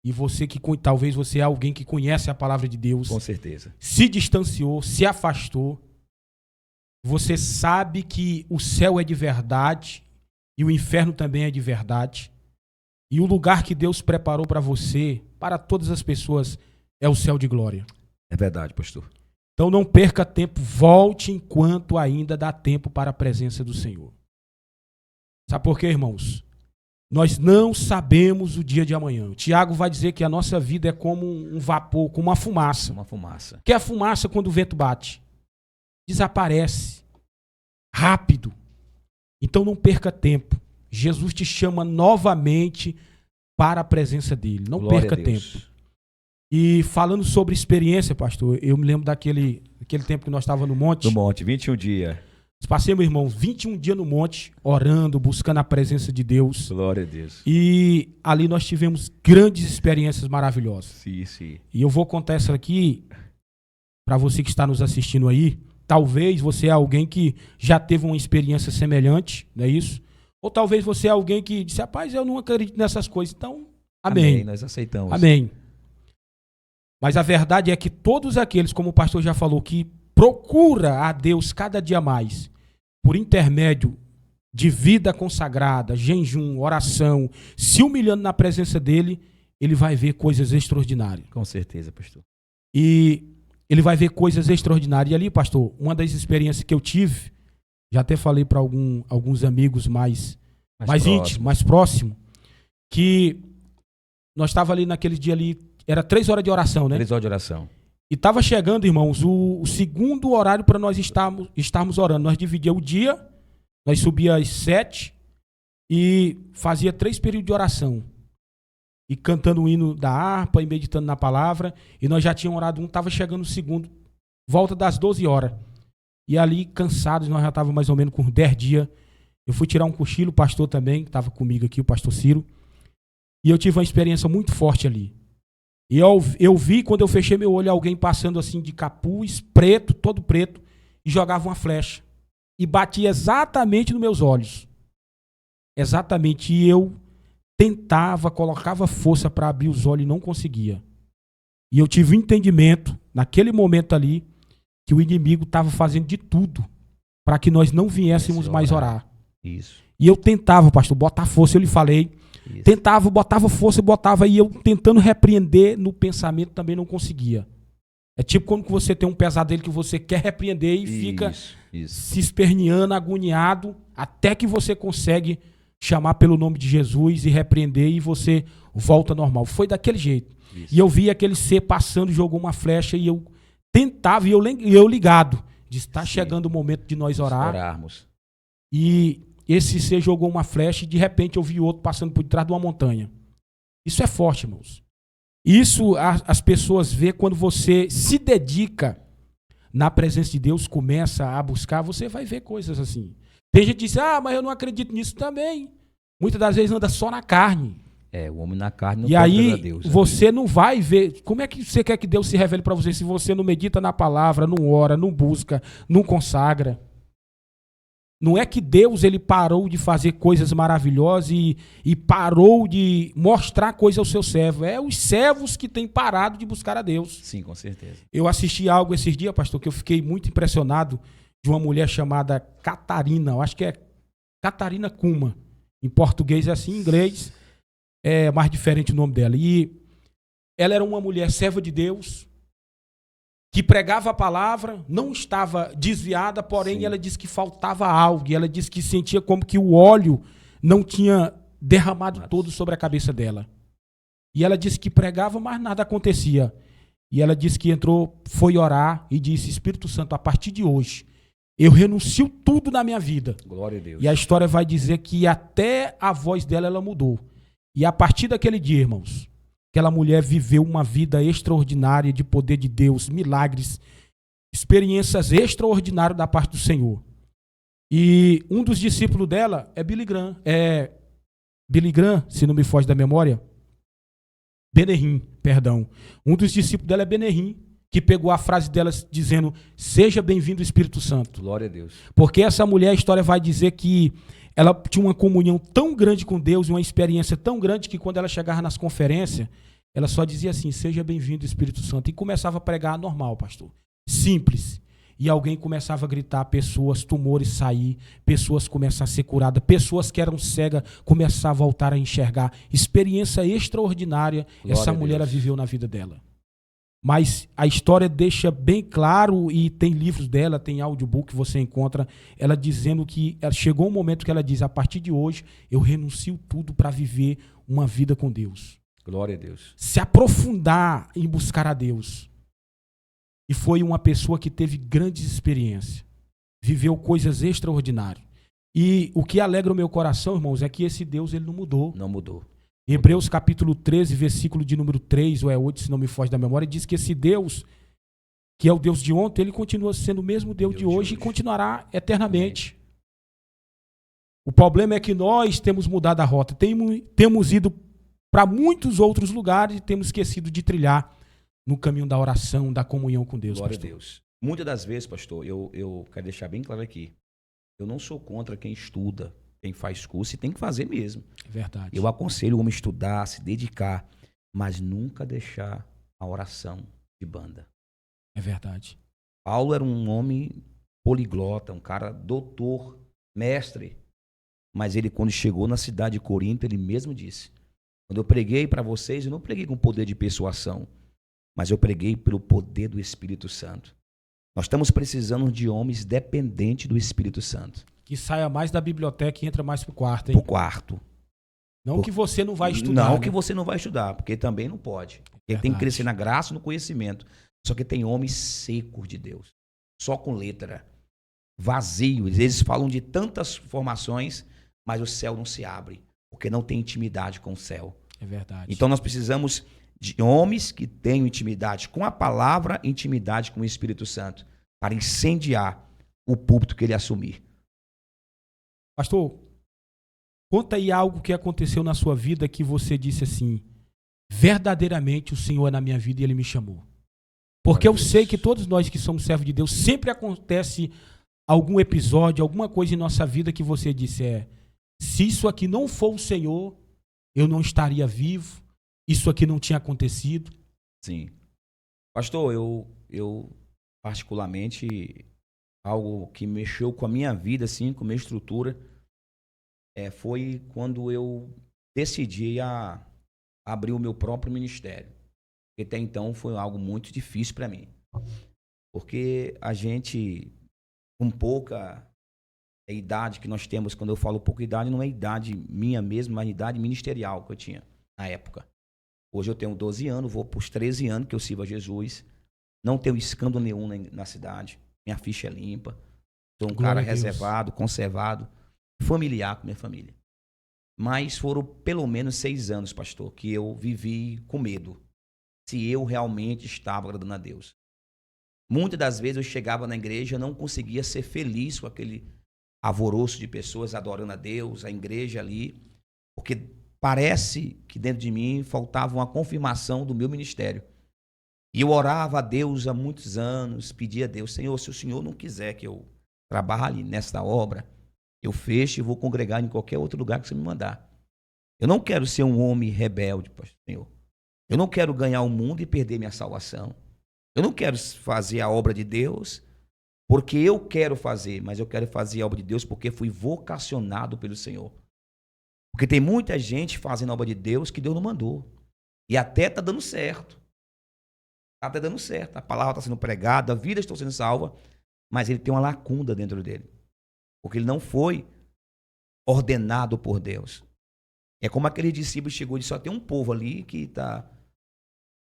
e você que talvez você é alguém que conhece a palavra de Deus. Com certeza. Se distanciou, se afastou. Você sabe que o céu é de verdade e o inferno também é de verdade. E o lugar que Deus preparou para você, para todas as pessoas, é o céu de glória. É verdade, pastor. Então não perca tempo, volte enquanto ainda dá tempo para a presença do Senhor. Sabe por quê, irmãos? Nós não sabemos o dia de amanhã. O Tiago vai dizer que a nossa vida é como um vapor, como uma fumaça. Uma fumaça. Que é a fumaça quando o vento bate. Desaparece. Rápido. Então não perca tempo. Jesus te chama novamente para a presença dele. Não Glória perca tempo. E falando sobre experiência, pastor, eu me lembro daquele tempo que nós estávamos no monte. No monte, 21 dias. Nós passamos, irmãos, 21 dias no monte, orando, buscando a presença de Deus. Glória a Deus. E ali nós tivemos grandes experiências maravilhosas. Sim, sim. E eu vou contar essa aqui para você que está nos assistindo aí. Talvez você é alguém que já teve uma experiência semelhante, não é isso? Ou talvez você é alguém que disse, rapaz, eu não acredito nessas coisas. Então, amém. Nós aceitamos. Amém. Mas a verdade é que todos aqueles, como o pastor já falou, que procura a Deus cada dia mais, por intermédio de vida consagrada, jejum, oração, se humilhando na presença dele, ele vai ver coisas extraordinárias. Com certeza, pastor. E ele vai ver coisas extraordinárias. E ali, pastor, uma das experiências que eu tive, já até falei para alguns amigos mais íntimos, mais próximos, que nós estávamos ali naquele dia ali, era 3 horas de oração, né? 3 horas de oração. E estava chegando, irmãos, o segundo horário para nós estarmos orando. Nós dividíamos o dia, nós subíamos às 7 e fazia 3 períodos de oração. E cantando o hino da harpa e meditando na palavra. E nós já tínhamos orado um, estava chegando o segundo, volta das 12 horas. E ali, cansados, nós já estávamos mais ou menos com 10 dias. Eu fui tirar um cochilo, o pastor também, que estava comigo aqui, o pastor Ciro. E eu tive uma experiência muito forte ali. E eu vi, quando eu fechei meu olho, alguém passando assim de capuz, preto, todo preto, e jogava uma flecha. E batia exatamente nos meus olhos. Exatamente. E eu tentava, colocava força para abrir os olhos e não conseguia. E eu tive um entendimento, naquele momento ali, que o inimigo estava fazendo de tudo para que nós não viéssemos mais orar. Isso. E eu tentava, pastor, botar força, eu lhe falei. Isso. Tentava, botava força, botava, e eu tentando repreender no pensamento também não conseguia. É tipo quando você tem um pesadelo que você quer repreender e fica se esperneando, agoniado, até que você consegue chamar pelo nome de Jesus e repreender e você volta normal. Foi daquele jeito. Isso. E eu vi aquele ser passando, jogou uma flecha e eu tentava, e eu ligado, de estar chegando o momento de nós orarmos. E esse ser jogou uma flecha e de repente eu vi outro passando por detrás de uma montanha. Isso é forte, irmãos. Isso as pessoas vê quando você se dedica na presença de Deus, começa a buscar, você vai ver coisas assim. Tem gente que diz, mas eu não acredito nisso também. Muitas das vezes anda só na carne. O homem na carne não pode ver a Deus. E aí você não vai ver. Como é que você quer que Deus se revele para você se você não medita na palavra, não ora, não busca, não consagra? Não é que Deus ele parou de fazer coisas maravilhosas e parou de mostrar coisas aos seus servos. É os servos que têm parado de buscar a Deus. Sim, com certeza. Eu assisti algo esses dias, pastor, que eu fiquei muito impressionado, de uma mulher chamada Catarina. Eu acho que é Catarina Kuma. Em português é assim, em inglês é mais diferente o nome dela. E ela era uma mulher serva de Deus, que pregava a palavra, não estava desviada, porém ela disse que faltava algo, e ela disse que sentia como que o óleo não tinha derramado todo sobre a cabeça dela. E ela disse que pregava, mas nada acontecia. E ela disse que entrou, foi orar e disse, Espírito Santo, a partir de hoje, eu renuncio tudo na minha vida. Glória a Deus. E a história vai dizer que até a voz dela ela mudou. E a partir daquele dia, irmãos, aquela mulher viveu uma vida extraordinária de poder de Deus, milagres, experiências extraordinárias da parte do Senhor. E um dos discípulos dela é Billy Graham, se não me foge da memória. Benehim, perdão. Um dos discípulos dela é Benehim, que pegou a frase dela dizendo, seja bem-vindo Espírito Santo. Glória a Deus. Porque essa mulher, a história vai dizer que ela tinha uma comunhão tão grande com Deus, uma experiência tão grande que quando ela chegava nas conferências, ela só dizia assim, seja bem-vindo Espírito Santo. E começava a pregar normal, pastor. Simples. E alguém começava a gritar, pessoas, tumores sair, pessoas começavam a ser curadas, pessoas que eram cegas começavam a voltar a enxergar. Experiência extraordinária essa mulher viveu na vida dela. Mas a história deixa bem claro, e tem livros dela, tem audiobook que você encontra, ela dizendo que chegou um momento que ela diz, a partir de hoje eu renuncio tudo para viver uma vida com Deus. Glória a Deus. Se aprofundar em buscar a Deus. E foi uma pessoa que teve grandes experiências, viveu coisas extraordinárias. E o que alegra o meu coração, irmãos, é que esse Deus ele não mudou. Não mudou. Hebreus capítulo 13, versículo de número 3, ou 8, se não me foge da memória, diz que esse Deus, que é o Deus de ontem, ele continua sendo o mesmo Deus de hoje e continuará eternamente. O problema é que nós temos mudado a rota, temos ido para muitos outros lugares e temos esquecido de trilhar no caminho da oração, da comunhão com Deus. Glória pastor. a Deus. Muitas das vezes, pastor, eu quero deixar bem claro aqui, eu não sou contra quem estuda, quem faz curso, e tem que fazer mesmo. É verdade. Eu aconselho o homem a estudar, se dedicar, mas nunca deixar a oração de banda. É verdade. Paulo era um homem poliglota, um cara doutor, mestre, mas ele, quando chegou na cidade de Corinto, ele mesmo disse, quando eu preguei para vocês, eu não preguei com poder de persuasão, mas eu preguei pelo poder do Espírito Santo. Nós estamos precisando de homens dependentes do Espírito Santo. Que saia mais da biblioteca e entra mais pro quarto, hein? Pro quarto. Não que você não vai estudar. Não que você não vai estudar, porque também não pode. Ele tem que crescer na graça e no conhecimento. Só que tem homens secos de Deus. Só com letra. Vazios. Eles falam de tantas formações, mas o céu não se abre. Porque não tem intimidade com o céu. É verdade. Então nós precisamos de homens que tenham intimidade com a palavra, intimidade com o Espírito Santo, para incendiar o púlpito que ele assumir. Pastor, conta aí algo que aconteceu na sua vida que você disse assim, verdadeiramente o Senhor é na minha vida e Ele me chamou. Porque eu sei que todos nós que somos servos de Deus, sempre acontece algum episódio, alguma coisa em nossa vida que você disse, se isso aqui não for o Senhor, eu não estaria vivo, isso aqui não tinha acontecido. Sim. Pastor, eu particularmente, algo que mexeu com a minha vida, assim, com a minha estrutura, foi quando eu decidi a abrir o meu próprio ministério. Porque até então foi algo muito difícil para mim. Porque a gente, com pouca idade que nós temos, quando eu falo pouca idade, não é idade minha mesmo, mas idade ministerial que eu tinha na época. Hoje eu tenho 12 anos, vou para os 13 anos que eu sirvo a Jesus. Não tenho escândalo nenhum na cidade. Minha ficha é limpa. Sou um cara reservado, conservado, familiar com minha família. Mas foram pelo menos 6 anos, pastor, que eu vivi com medo. Se eu realmente estava agradando a Deus. Muitas das vezes eu chegava na igreja e não conseguia ser feliz com aquele alvoroço de pessoas adorando a Deus, a igreja ali, porque parece que dentro de mim faltava uma confirmação do meu ministério. E eu orava a Deus há muitos anos, pedia a Deus, Senhor, se o Senhor não quiser que eu trabalhe nesta obra, eu fecho e vou congregar em qualquer outro lugar que você me mandar. Eu não quero ser um homem rebelde, Senhor. Eu não quero ganhar o mundo e perder minha salvação. Eu não quero fazer a obra de Deus porque eu quero fazer, mas eu quero fazer a obra de Deus porque fui vocacionado pelo Senhor. Porque tem muita gente fazendo a obra de Deus que Deus não mandou. E até está dando certo. Está até dando certo. A palavra está sendo pregada, a vida está sendo salva, mas ele tem uma lacuna dentro dele. Porque ele não foi ordenado por Deus. É como aquele discípulo chegou e disse, só tem um povo ali que está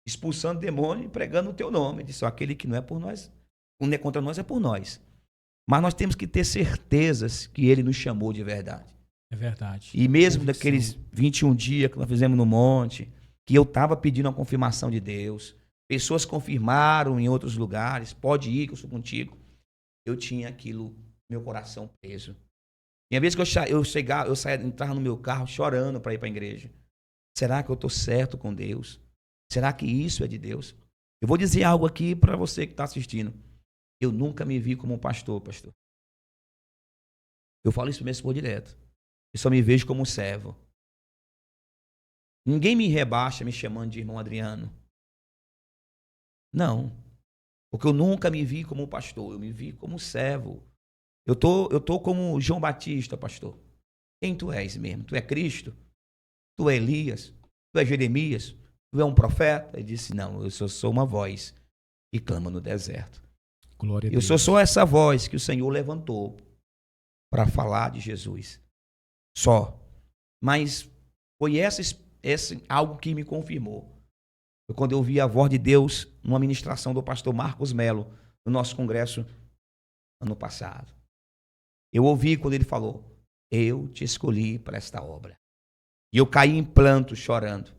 expulsando demônio e pregando o teu nome. Ele disse, aquele que não é por nós, não é contra nós, é por nós. Mas nós temos que ter certezas que ele nos chamou de verdade. É verdade. E mesmo daqueles 21 dias que nós fizemos no monte, que eu estava pedindo a confirmação de Deus, pessoas confirmaram em outros lugares, pode ir que eu sou contigo. Eu tinha aquilo, meu coração preso. Tinha vezes que eu saía, entrava no meu carro chorando para ir para a igreja. Será que eu estou certo com Deus? Será que isso é de Deus? Eu vou dizer algo aqui para você que está assistindo. Eu nunca me vi como um pastor. Eu falo isso mesmo por direto. Eu só me vejo como um servo. Ninguém me rebaixa me chamando de irmão Adriano. Não. Porque eu nunca me vi como um pastor. Eu me vi como um servo. Eu tô como João Batista, pastor. Quem tu és mesmo? Tu é Cristo? Tu é Elias? Tu é Jeremias? Tu é um profeta? Ele disse, não, eu sou uma voz que clama no deserto. Glória a Deus. Eu sou só essa voz que o Senhor levantou para falar de Jesus. Só. Mas foi esse algo que me confirmou. Foi quando eu vi a voz de Deus numa ministração do pastor Marcos Melo, no nosso congresso ano passado. Eu ouvi quando ele falou, eu te escolhi para esta obra. E eu caí em pranto, chorando,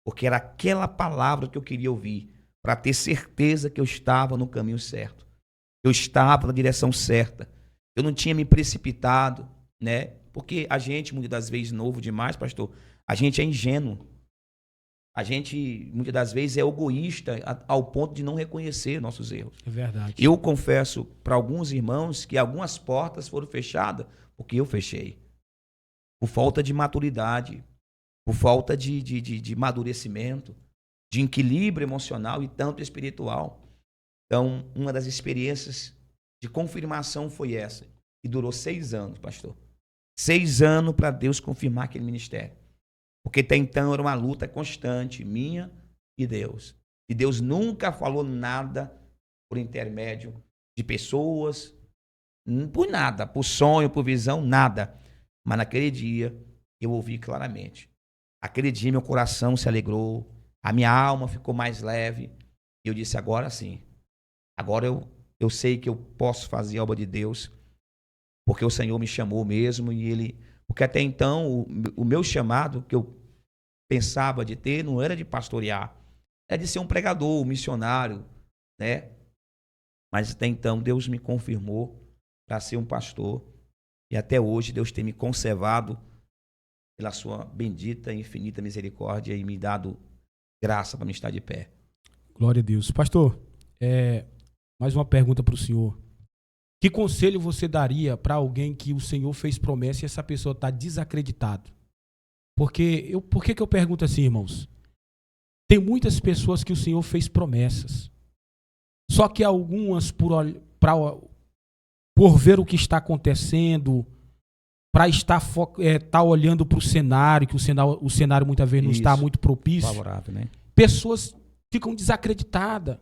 porque era aquela palavra que eu queria ouvir, para ter certeza que eu estava no caminho certo. Eu estava na direção certa. Eu não tinha me precipitado, né? Porque a gente, muitas das vezes, novo demais, pastor, a gente é ingênuo. A gente, muitas das vezes, é egoísta ao ponto de não reconhecer nossos erros. É verdade. Eu confesso para alguns irmãos que algumas portas foram fechadas porque eu fechei. Por falta de maturidade, por falta de amadurecimento, de equilíbrio emocional e tanto espiritual. Então, uma das experiências de confirmação foi essa, que durou 6 anos, pastor. 6 anos para Deus confirmar aquele ministério. Porque até então era uma luta constante, minha e Deus. E Deus nunca falou nada por intermédio de pessoas, por nada, por sonho, por visão, nada. Mas naquele dia eu ouvi claramente. Aquele dia meu coração se alegrou, a minha alma ficou mais leve. E eu disse, agora sim. Agora eu sei que eu posso fazer a obra de Deus, porque o Senhor me chamou mesmo e Ele... Porque até então o meu chamado que eu pensava de ter não era de pastorear, era de ser um pregador, um missionário, né? Mas até então Deus me confirmou para ser um pastor. E até hoje Deus tem me conservado pela sua bendita e infinita misericórdia e me dado graça para me estar de pé. Glória a Deus. Pastor, mais uma pergunta para o senhor. Que conselho você daria para alguém que o Senhor fez promessa e essa pessoa está desacreditada? Por que que eu pergunto assim, irmãos? Tem muitas pessoas que o Senhor fez promessas. Só que algumas, por ver o que está acontecendo, para estar olhando para o cenário, que o cenário muitas vezes não está muito propício, favorável, né? Pessoas ficam desacreditadas.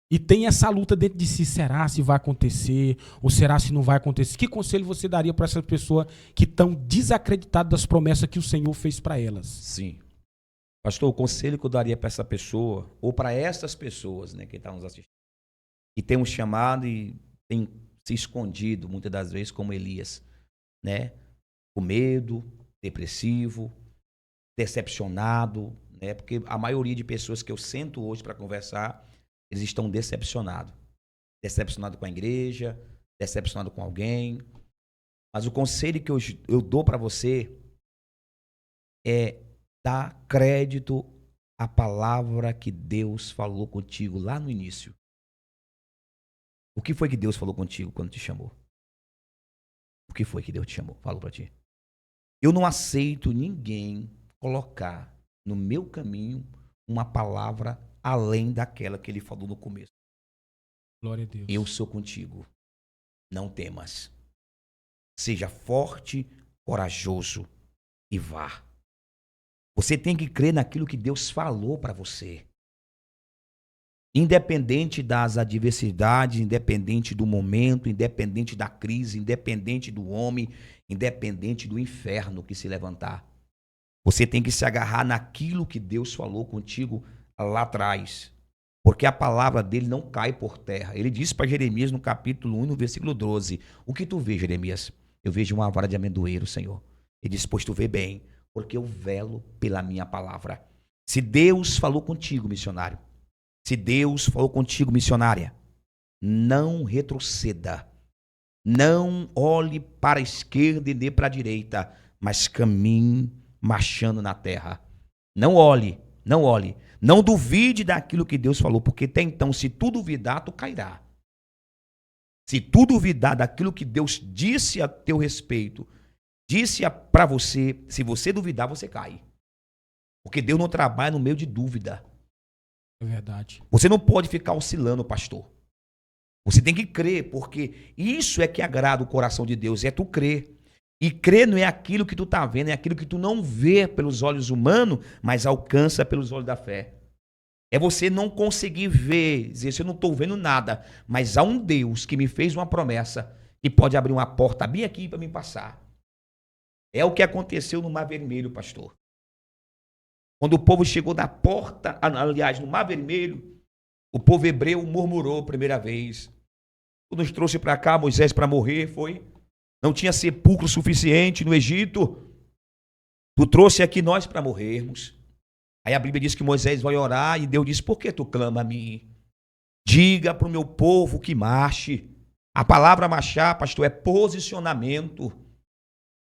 E tem essa luta dentro de si, será se vai acontecer, ou será se não vai acontecer? Que conselho você daria para essas pessoas que estão desacreditadas das promessas que o Senhor fez para elas? Sim. Pastor, o conselho que eu daria para essa pessoa, ou para essas pessoas, né, que estão nos assistindo, que tem um chamado e tem se escondido, muitas das vezes, como Elias, né? Com medo, depressivo, decepcionado, né? Porque a maioria de pessoas que eu sento hoje para conversar, eles estão decepcionados. Decepcionados com a igreja, decepcionados com alguém. Mas o conselho que eu dou para você é dar crédito à palavra que Deus falou contigo lá no início. O que foi que Deus falou contigo quando te chamou? O que foi que Deus te chamou? Falou para ti. Eu não aceito ninguém colocar no meu caminho uma palavra além daquela que ele falou no começo. Glória a Deus. Eu sou contigo. Não temas. Seja forte, corajoso e vá. Você tem que crer naquilo que Deus falou para você. Independente das adversidades, independente do momento, independente da crise, independente do homem, independente do inferno que se levantar. Você tem que se agarrar naquilo que Deus falou contigo lá atrás. Porque a palavra dele não cai por terra. Ele disse para Jeremias no capítulo 1, no versículo 12. O que tu vê, Jeremias? Eu vejo uma vara de amendoeiro, Senhor. Ele disse, pois tu vê bem, porque eu velo pela minha palavra. Se Deus falou contigo, missionário, se Deus falou contigo, missionária, não retroceda. Não olhe para a esquerda e nem para a direita, mas caminhe marchando na terra. Não olhe, não olhe. Não duvide daquilo que Deus falou, porque até então, se tu duvidar, tu cairá. Se tu duvidar daquilo que Deus disse a teu respeito, disse para você, se você duvidar, você cai. Porque Deus não trabalha no meio de dúvida. É verdade. Você não pode ficar oscilando, pastor. Você tem que crer, porque isso é que agrada o coração de Deus, é tu crer. E crer não é aquilo que tu tá vendo, é aquilo que tu não vê pelos olhos humanos, mas alcança pelos olhos da fé. É você não conseguir ver, dizer, eu não estou vendo nada, mas há um Deus que me fez uma promessa que pode abrir uma porta bem aqui para me passar. É o que aconteceu no Mar Vermelho, pastor. Quando o povo chegou na porta, aliás, no Mar Vermelho, o povo hebreu murmurou a primeira vez. Tu nos trouxe para cá, Moisés, para morrer, foi? Não tinha sepulcro suficiente no Egito. Tu trouxe aqui nós para morrermos. Aí a Bíblia diz que Moisés vai orar e Deus diz, por que tu clama a mim? Diga para o meu povo que marche. A palavra marchar, pastor, é posicionamento.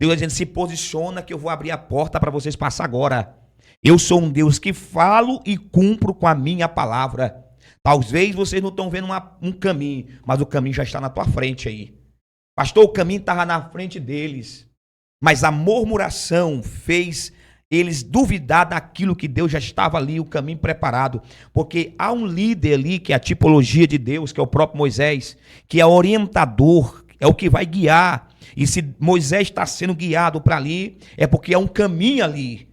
Deus dizendo, se posiciona que eu vou abrir a porta para vocês passar agora. Eu sou um Deus que falo e cumpro com a minha palavra. Talvez vocês não estão vendo um caminho, mas o caminho já está na tua frente aí. Pastor, o caminho estava na frente deles, mas a murmuração fez eles duvidar daquilo que Deus já estava ali, o caminho preparado. Porque há um líder ali, que é a tipologia de Deus, que é o próprio Moisés, que é orientador, é o que vai guiar. E se Moisés está sendo guiado para ali, é porque há um caminho ali.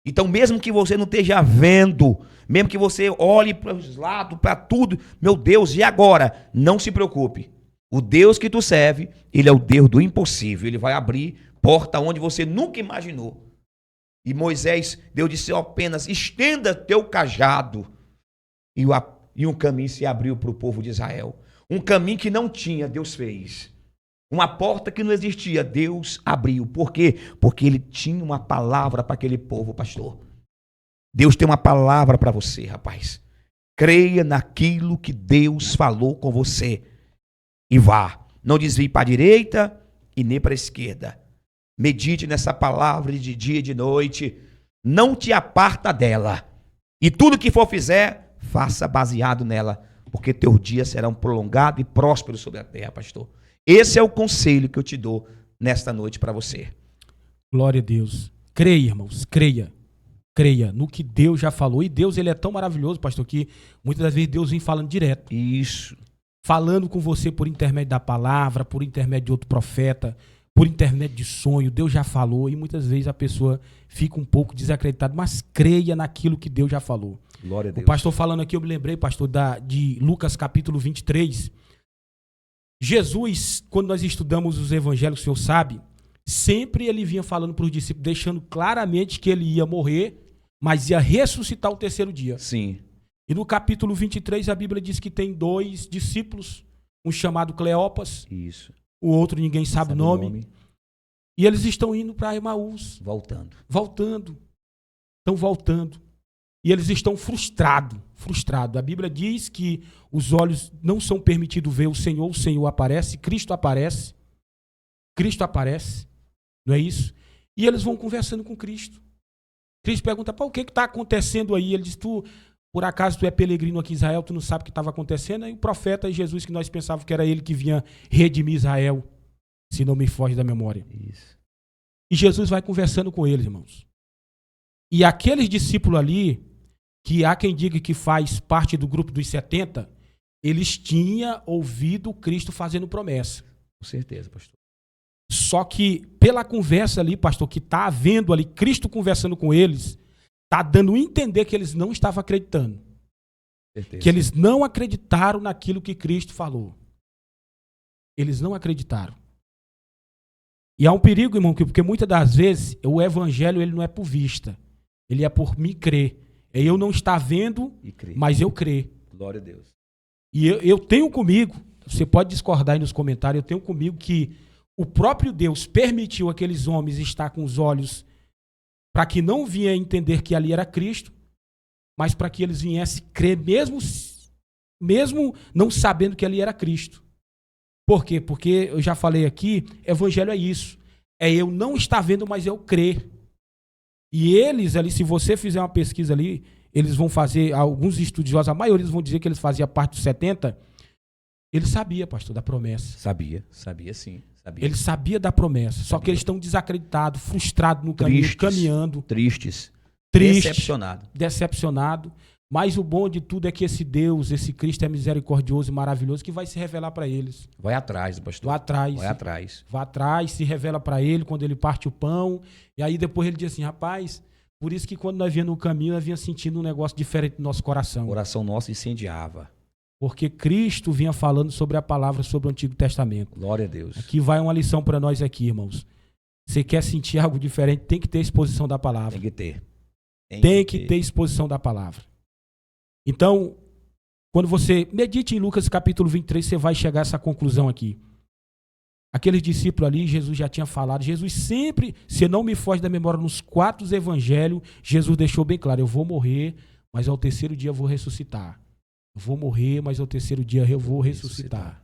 Então, mesmo que você não esteja vendo, mesmo que você olhe para os lados, para tudo, meu Deus, e agora? Não se preocupe. O Deus que tu serve, ele é o Deus do impossível. Ele vai abrir porta onde você nunca imaginou. E Moisés, Deus disse apenas, estenda teu cajado. E um caminho se abriu para o povo de Israel. Um caminho que não tinha, Deus fez. Uma porta que não existia, Deus abriu. Por quê? Porque ele tinha uma palavra para aquele povo, pastor. Deus tem uma palavra para você, rapaz. Creia naquilo que Deus falou com você. E vá. não desvie para a direita e nem para a esquerda. Medite nessa palavra de dia e de noite, não te aparta dela. E tudo que for fizer, faça baseado nela, porque teus dias serão prolongados e prósperos sobre a terra, pastor. Esse é o conselho que eu te dou nesta noite para você. Glória a Deus. Creia, irmãos, creia. Creia no que Deus já falou. E Deus, ele é tão maravilhoso, pastor, que muitas das vezes Deus vem falando direto. Isso. Falando com você por intermédio da palavra, por intermédio de outro profeta, por intermédio de sonho. Deus já falou e muitas vezes a pessoa fica um pouco desacreditada, mas creia naquilo que Deus já falou. Glória a Deus. O pastor falando aqui, eu me lembrei, pastor, de Lucas capítulo 23. Jesus, quando nós estudamos os evangelhos, o senhor sabe, sempre ele vinha falando para os discípulos, deixando claramente que ele ia morrer, mas ia ressuscitar o terceiro dia. Sim. E no capítulo 23, a Bíblia diz que tem 2 discípulos, um chamado Cleopas, Isso. o outro ninguém sabe o nome. E eles estão indo para Emaús. Voltando. Estão voltando. E eles estão frustrados. A Bíblia diz que os olhos não são permitidos ver o Senhor aparece, Cristo aparece, não é isso? E eles vão conversando com Cristo. Cristo pergunta, o que está acontecendo aí? Ele diz, por acaso tu é peregrino aqui em Israel, tu não sabe o que estava acontecendo? Aí o profeta Jesus, que nós pensávamos que era ele que vinha redimir Israel, se não me foge da memória. Isso. E Jesus vai conversando com eles, irmãos. E aqueles discípulos ali, que há quem diga que faz parte do grupo dos 70, eles tinham ouvido Cristo fazendo promessa. Com certeza, pastor. Só que pela conversa ali, pastor, que está havendo ali, Cristo conversando com eles, está dando a entender que eles não estavam acreditando. Certeza. Que eles não acreditaram naquilo que Cristo falou. Eles não acreditaram. E há um perigo, irmão, porque muitas das vezes o evangelho ele não é por vista. Ele é por me crer. É eu não estar vendo, mas eu crer. Glória a Deus. E eu tenho comigo, você pode discordar aí nos comentários, eu tenho comigo que o próprio Deus permitiu aqueles homens estar com os olhos para que não vinha entender que ali era Cristo, mas para que eles viessem crer mesmo não sabendo que ali era Cristo. Por quê? Porque eu já falei aqui, evangelho é isso. É eu não estar vendo, mas eu crer. E eles ali, se você fizer uma pesquisa ali, eles vão fazer, alguns estudiosos, a maioria vão dizer que eles faziam parte dos 70, ele sabia, pastor, da promessa. Sabia sim. Ele sabia da promessa, só que eles estão desacreditados, frustrados no caminho, caminhando. Tristes. Decepcionado. Mas o bom de tudo é que esse Deus, esse Cristo é misericordioso e maravilhoso, que vai se revelar para eles. Vai atrás, pastor. Vai atrás, se revela para ele quando ele parte o pão. E aí depois ele diz assim, rapaz, por isso que quando nós vinha no caminho, nós vinha sentindo um negócio diferente no nosso coração. O coração nosso incendiava. Porque Cristo vinha falando sobre a palavra, sobre o Antigo Testamento. Glória a Deus. Aqui vai uma lição para nós aqui, irmãos. Você quer sentir algo diferente, tem que ter exposição da palavra. Tem que ter. Tem que ter exposição da palavra. Então, quando você medite em Lucas capítulo 23, você vai chegar a essa conclusão aqui. Aqueles discípulos ali, Jesus já tinha falado. Jesus sempre, se não me foge da memória, nos 4 evangelhos, Jesus deixou bem claro, eu vou morrer, mas ao terceiro dia eu vou ressuscitar. Eu vou morrer, mas ao terceiro dia eu vou ressuscitar.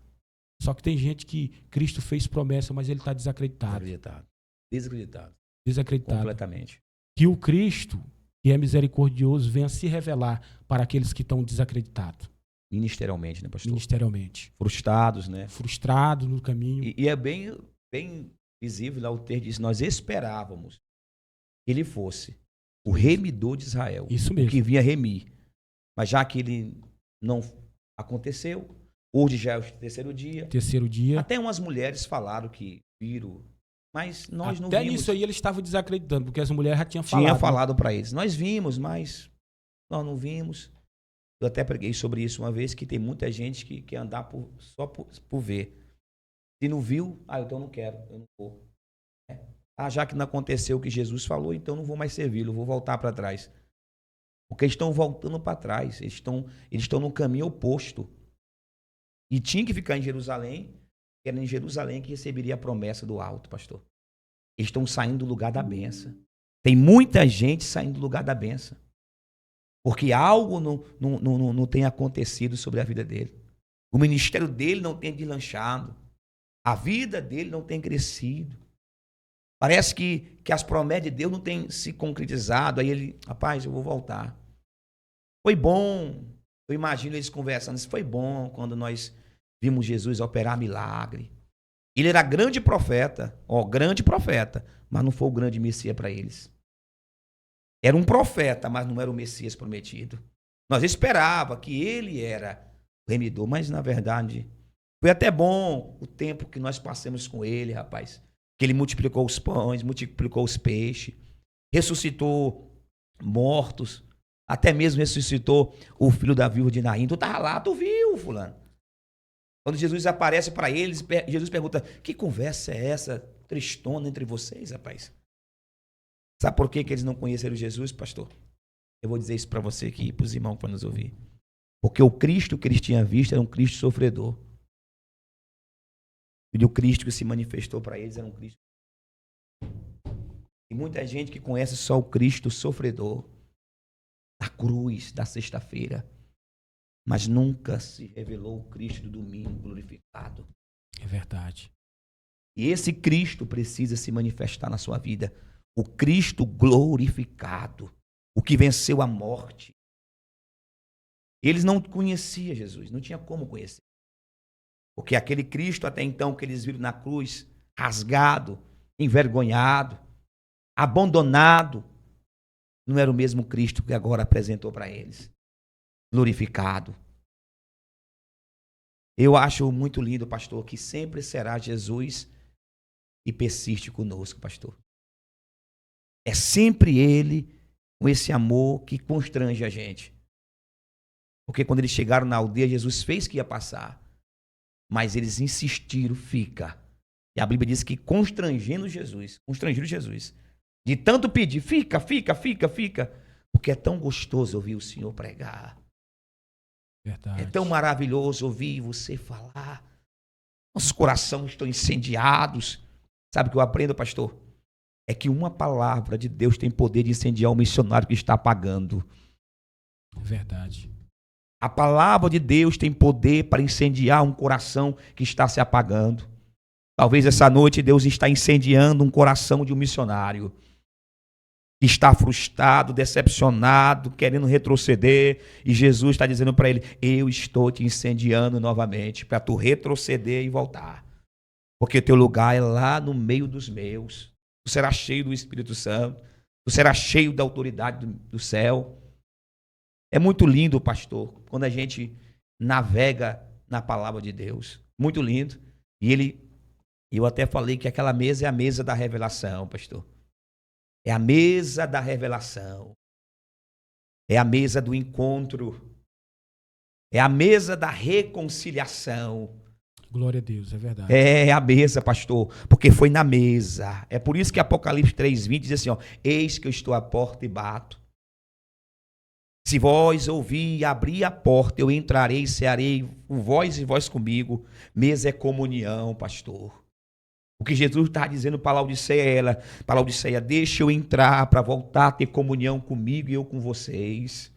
Só que tem gente que Cristo fez promessa, mas ele está desacreditado. Desacreditado. Completamente. Que o Cristo, que é misericordioso, venha se revelar para aqueles que estão desacreditados. Ministerialmente, né, pastor? Ministerialmente. Frustrados, né? Frustrados no caminho. E é bem visível lá o texto diz, nós esperávamos que ele fosse o remidor de Israel. Isso mesmo. O que vinha remir. Mas já que ele não aconteceu, hoje já é o terceiro dia. Até umas mulheres falaram que viram, mas nós não vimos. Até nisso aí eles estavam desacreditando, porque as mulheres já tinham falado. Tinha falado para eles. Nós vimos, mas nós não vimos. Eu até preguei sobre isso uma vez, que tem muita gente que quer andar só por ver. Se não viu, então eu não quero, eu não vou. Já que não aconteceu o que Jesus falou, então não vou mais servi-lo, vou voltar para trás. Porque eles estão voltando para trás, eles estão no caminho oposto. E tinha que ficar em Jerusalém, que era em Jerusalém que receberia a promessa do alto, pastor. Eles estão saindo do lugar da benção. Tem muita gente saindo do lugar da benção. Porque algo não tem acontecido sobre a vida dele. O ministério dele não tem deslanchado. A vida dele não tem crescido. Parece que as promessas de Deus não têm se concretizado. Aí ele, rapaz, eu vou voltar. Foi bom, eu imagino eles conversando, isso foi bom quando nós vimos Jesus operar milagre. Ele era grande profeta, mas não foi o grande Messias para eles. Era um profeta, mas não era o Messias prometido. Nós esperava que ele era o remidor, mas na verdade foi até bom o tempo que nós passamos com ele, rapaz. Que ele multiplicou os pães, multiplicou os peixes, ressuscitou mortos, até mesmo ressuscitou o filho da viúva de Naim. Tu estava lá, tu viu, fulano. Quando Jesus aparece para eles, Jesus pergunta, que conversa é essa tristona entre vocês, rapaz? Sabe por que eles não conheceram Jesus, pastor? Eu vou dizer isso para você aqui, para os irmãos que vão nos ouvir. Porque o Cristo que eles tinham visto era um Cristo sofredor. E o Cristo que se manifestou para eles era um Cristo. E muita gente que conhece só o Cristo sofredor, da cruz, da sexta-feira, mas nunca se revelou o Cristo do domingo glorificado. É verdade. E esse Cristo precisa se manifestar na sua vida. O Cristo glorificado, o que venceu a morte. Eles não conheciam Jesus, não tinha como conhecer. Porque aquele Cristo até então que eles viram na cruz, rasgado, envergonhado, abandonado, não era o mesmo Cristo que agora apresentou para eles, glorificado. Eu acho muito lindo, pastor, que sempre será Jesus e persiste conosco, pastor. É sempre Ele, com esse amor que constrange a gente. Porque quando eles chegaram na aldeia, Jesus fez que ia passar. Mas eles insistiram, fica. E a Bíblia diz que constrangiram Jesus. De tanto pedir, fica. Porque é tão gostoso ouvir o Senhor pregar. Verdade. É tão maravilhoso ouvir você falar. Nossos corações estão incendiados. Sabe o que eu aprendo, pastor? É que uma palavra de Deus tem poder de incendiar um missionário que está apagando. Verdade. A palavra de Deus tem poder para incendiar um coração que está se apagando. Talvez essa noite Deus está incendiando um coração de um missionário que está frustrado, decepcionado, querendo retroceder. E Jesus está dizendo para ele, eu estou te incendiando novamente para tu retroceder e voltar. Porque teu lugar é lá no meio dos meus. Tu será cheio do Espírito Santo. Tu será cheio da autoridade do céu. É muito lindo, pastor, quando a gente navega na palavra de Deus. Muito lindo. E eu até falei que aquela mesa é a mesa da revelação, pastor. É a mesa da revelação. É a mesa do encontro. É a mesa da reconciliação. Glória a Deus, é verdade. É a mesa, pastor, porque foi na mesa. É por isso que Apocalipse 3:20 diz assim, ó, eis que eu estou à porta e bato. Se vós ouvir e abrir a porta, eu entrarei e cearei com vós e vós comigo. Mesa é comunhão, pastor. O que Jesus está dizendo para Laodiceia, deixa eu entrar para voltar a ter comunhão comigo e eu com vocês.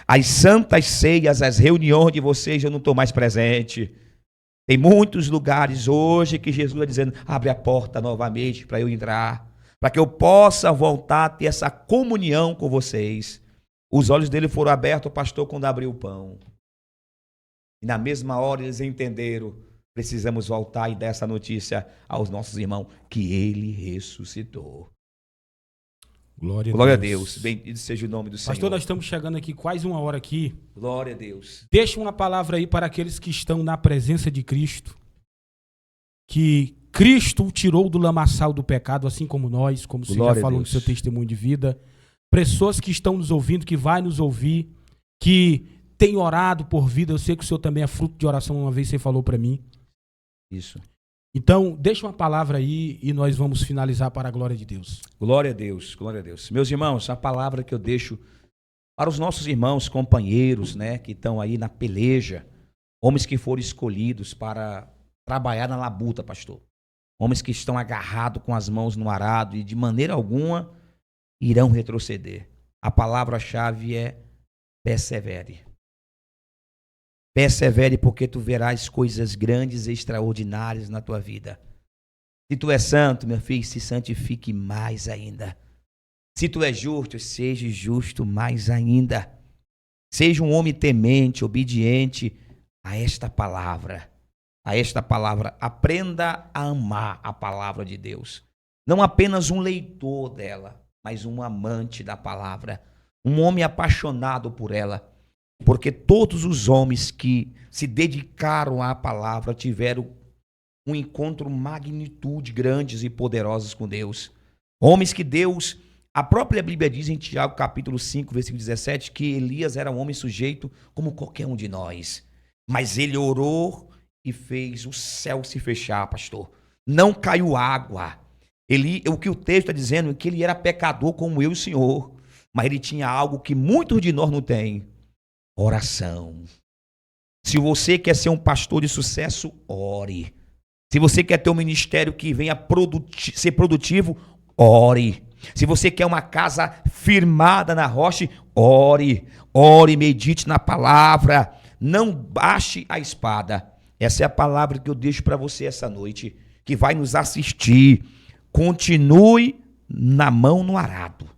As santas ceias, as reuniões de vocês, eu não estou mais presente. Tem muitos lugares hoje que Jesus está dizendo, abre a porta novamente para eu entrar, para que eu possa voltar a ter essa comunhão com vocês. Os olhos dele foram abertos, pastor, quando abriu o pão. E na mesma hora eles entenderam, precisamos voltar e dar essa notícia aos nossos irmãos, que ele ressuscitou. Glória a Deus. Bendito seja o nome do Senhor. Pastor, nós estamos chegando aqui quase uma hora aqui. Glória a Deus. Deixa uma palavra aí para aqueles que estão na presença de Cristo, que Cristo o tirou do lamaçal do pecado, assim como nós, como você já falou no seu testemunho de vida. Pessoas que estão nos ouvindo, que vai nos ouvir, que tem orado por vida. Eu sei que o senhor também é fruto de oração, uma vez você falou para mim. Isso. Então, deixa uma palavra aí e nós vamos finalizar para a glória de Deus. Glória a Deus, glória a Deus. Meus irmãos, a palavra que eu deixo para os nossos irmãos, companheiros, né, que estão aí na peleja, homens que foram escolhidos para trabalhar na labuta, pastor. Homens que estão agarrados com as mãos no arado e de maneira alguma irão retroceder. A palavra-chave é persevere. Persevere porque tu verás coisas grandes e extraordinárias na tua vida. Se tu és santo, meu filho, se santifique mais ainda. Se tu és justo, seja justo mais ainda. Seja um homem temente, obediente a esta palavra. A esta palavra. Aprenda a amar a palavra de Deus. Não apenas um leitor dela, mas um amante da palavra. Um homem apaixonado por ela. Porque todos os homens que se dedicaram à palavra tiveram um encontro magnitude grandes e poderosos com Deus. Homens que Deus, a própria Bíblia diz em Tiago capítulo 5, versículo 17, que Elias era um homem sujeito como qualquer um de nós. Mas ele orou e fez o céu se fechar, pastor. Não caiu água. O que o texto está dizendo é que ele era pecador como eu e o Senhor. Mas ele tinha algo que muitos de nós não têm. Oração. Se você quer ser um pastor de sucesso, ore. Se você quer ter um ministério que venha ser produtivo, ore. Se você quer uma casa firmada na rocha, ore. Ore, medite na palavra. Não baixe a espada. Essa é a palavra que eu deixo para você essa noite, que vai nos assistir. Continue na mão no arado.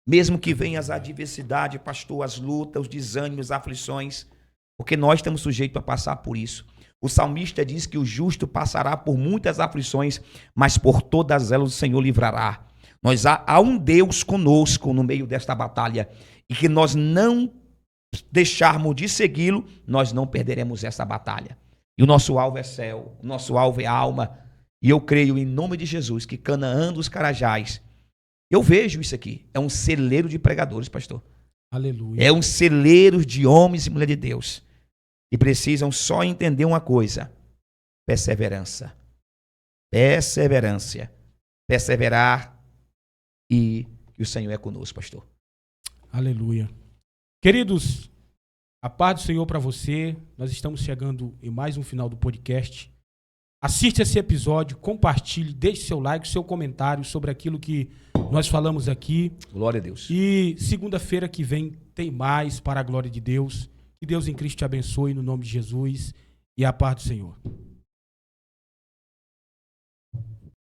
Mesmo que venham as adversidades, pastor, as lutas, os desânimos, as aflições, porque nós estamos sujeitos a passar por isso. O salmista diz que o justo passará por muitas aflições, mas por todas elas o Senhor livrará. Há um Deus conosco no meio desta batalha, e que nós não deixarmos de segui-lo, nós não perderemos essa batalha. E o nosso alvo é céu, o nosso alvo é alma, e eu creio em nome de Jesus que Canaã dos Carajás, eu vejo isso aqui, é um celeiro de pregadores, pastor. Aleluia. É um celeiro de homens e mulheres de Deus. E precisam só entender uma coisa: perseverança. Perseverança. Perseverar, e que o Senhor é conosco, pastor. Aleluia. Queridos, a paz do Senhor para você. Nós estamos chegando em mais um final do podcast. Assista esse episódio, compartilhe, deixe seu like, seu comentário sobre aquilo que nós falamos aqui. Glória a Deus. E segunda-feira que vem tem mais para a glória de Deus. Que Deus em Cristo te abençoe no nome de Jesus e a paz do Senhor.